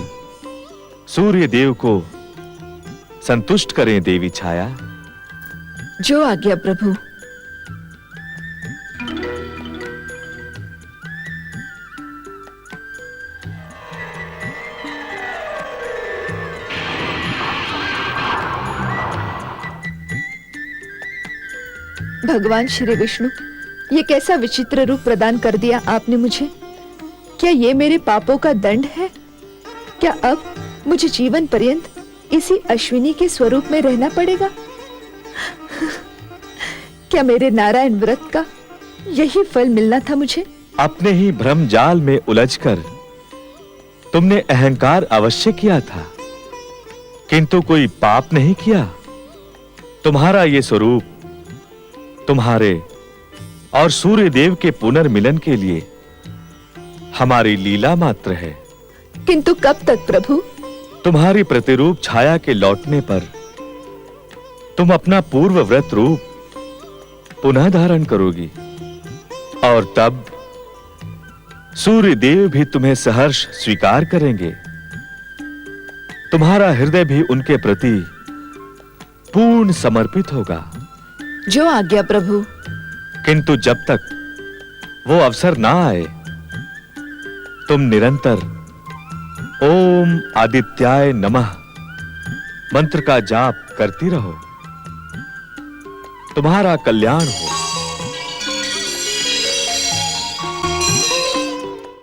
Speaker 13: सूर्य देव को संतुष्ट करें देवी छाया।
Speaker 2: जो आज्ञा प्रभु। भगवान श्री विष्णु, ये कैसा विचित्र रूप प्रदान कर दिया आपने मुझे। क्या ये मेरे पापों का दंड है? क्या अब मुझे जीवन पर्यंत इसी अश्विनी के स्वरूप में रहना पड़ेगा? क्या मेरे नारायण व्रत का यही फल मिलना था मुझे?
Speaker 13: अपने ही भ्रम जाल में उलझकर तुमने अहंकार अवश्य किया था, किंतु कोई पाप नहीं किया। तुम्हारा ये स्वरूप तुम्हारे और सूर्य देव के पुनर्मिलन के लिए हमारी लीला मात्र है।
Speaker 2: किंतु कब तक प्रभु?
Speaker 13: तुम्हारी प्रतिरूप छाया के लौटने पर तुम अपना पूर्व व्रत रूप पुनः धारण करोगी, और तब सूर्य देव भी तुम्हें सहर्ष स्वीकार करेंगे। तुम्हारा हृदय भी उनके प्रति पूर्ण समर्पित होगा।
Speaker 2: जो आज्ञा प्रभु।
Speaker 13: किंतु जब तक वो अवसर ना आए, तुम निरंतर ओम आदित्याय नमः मंत्र का जाप करती रहो। तुम्हारा कल्याण हो।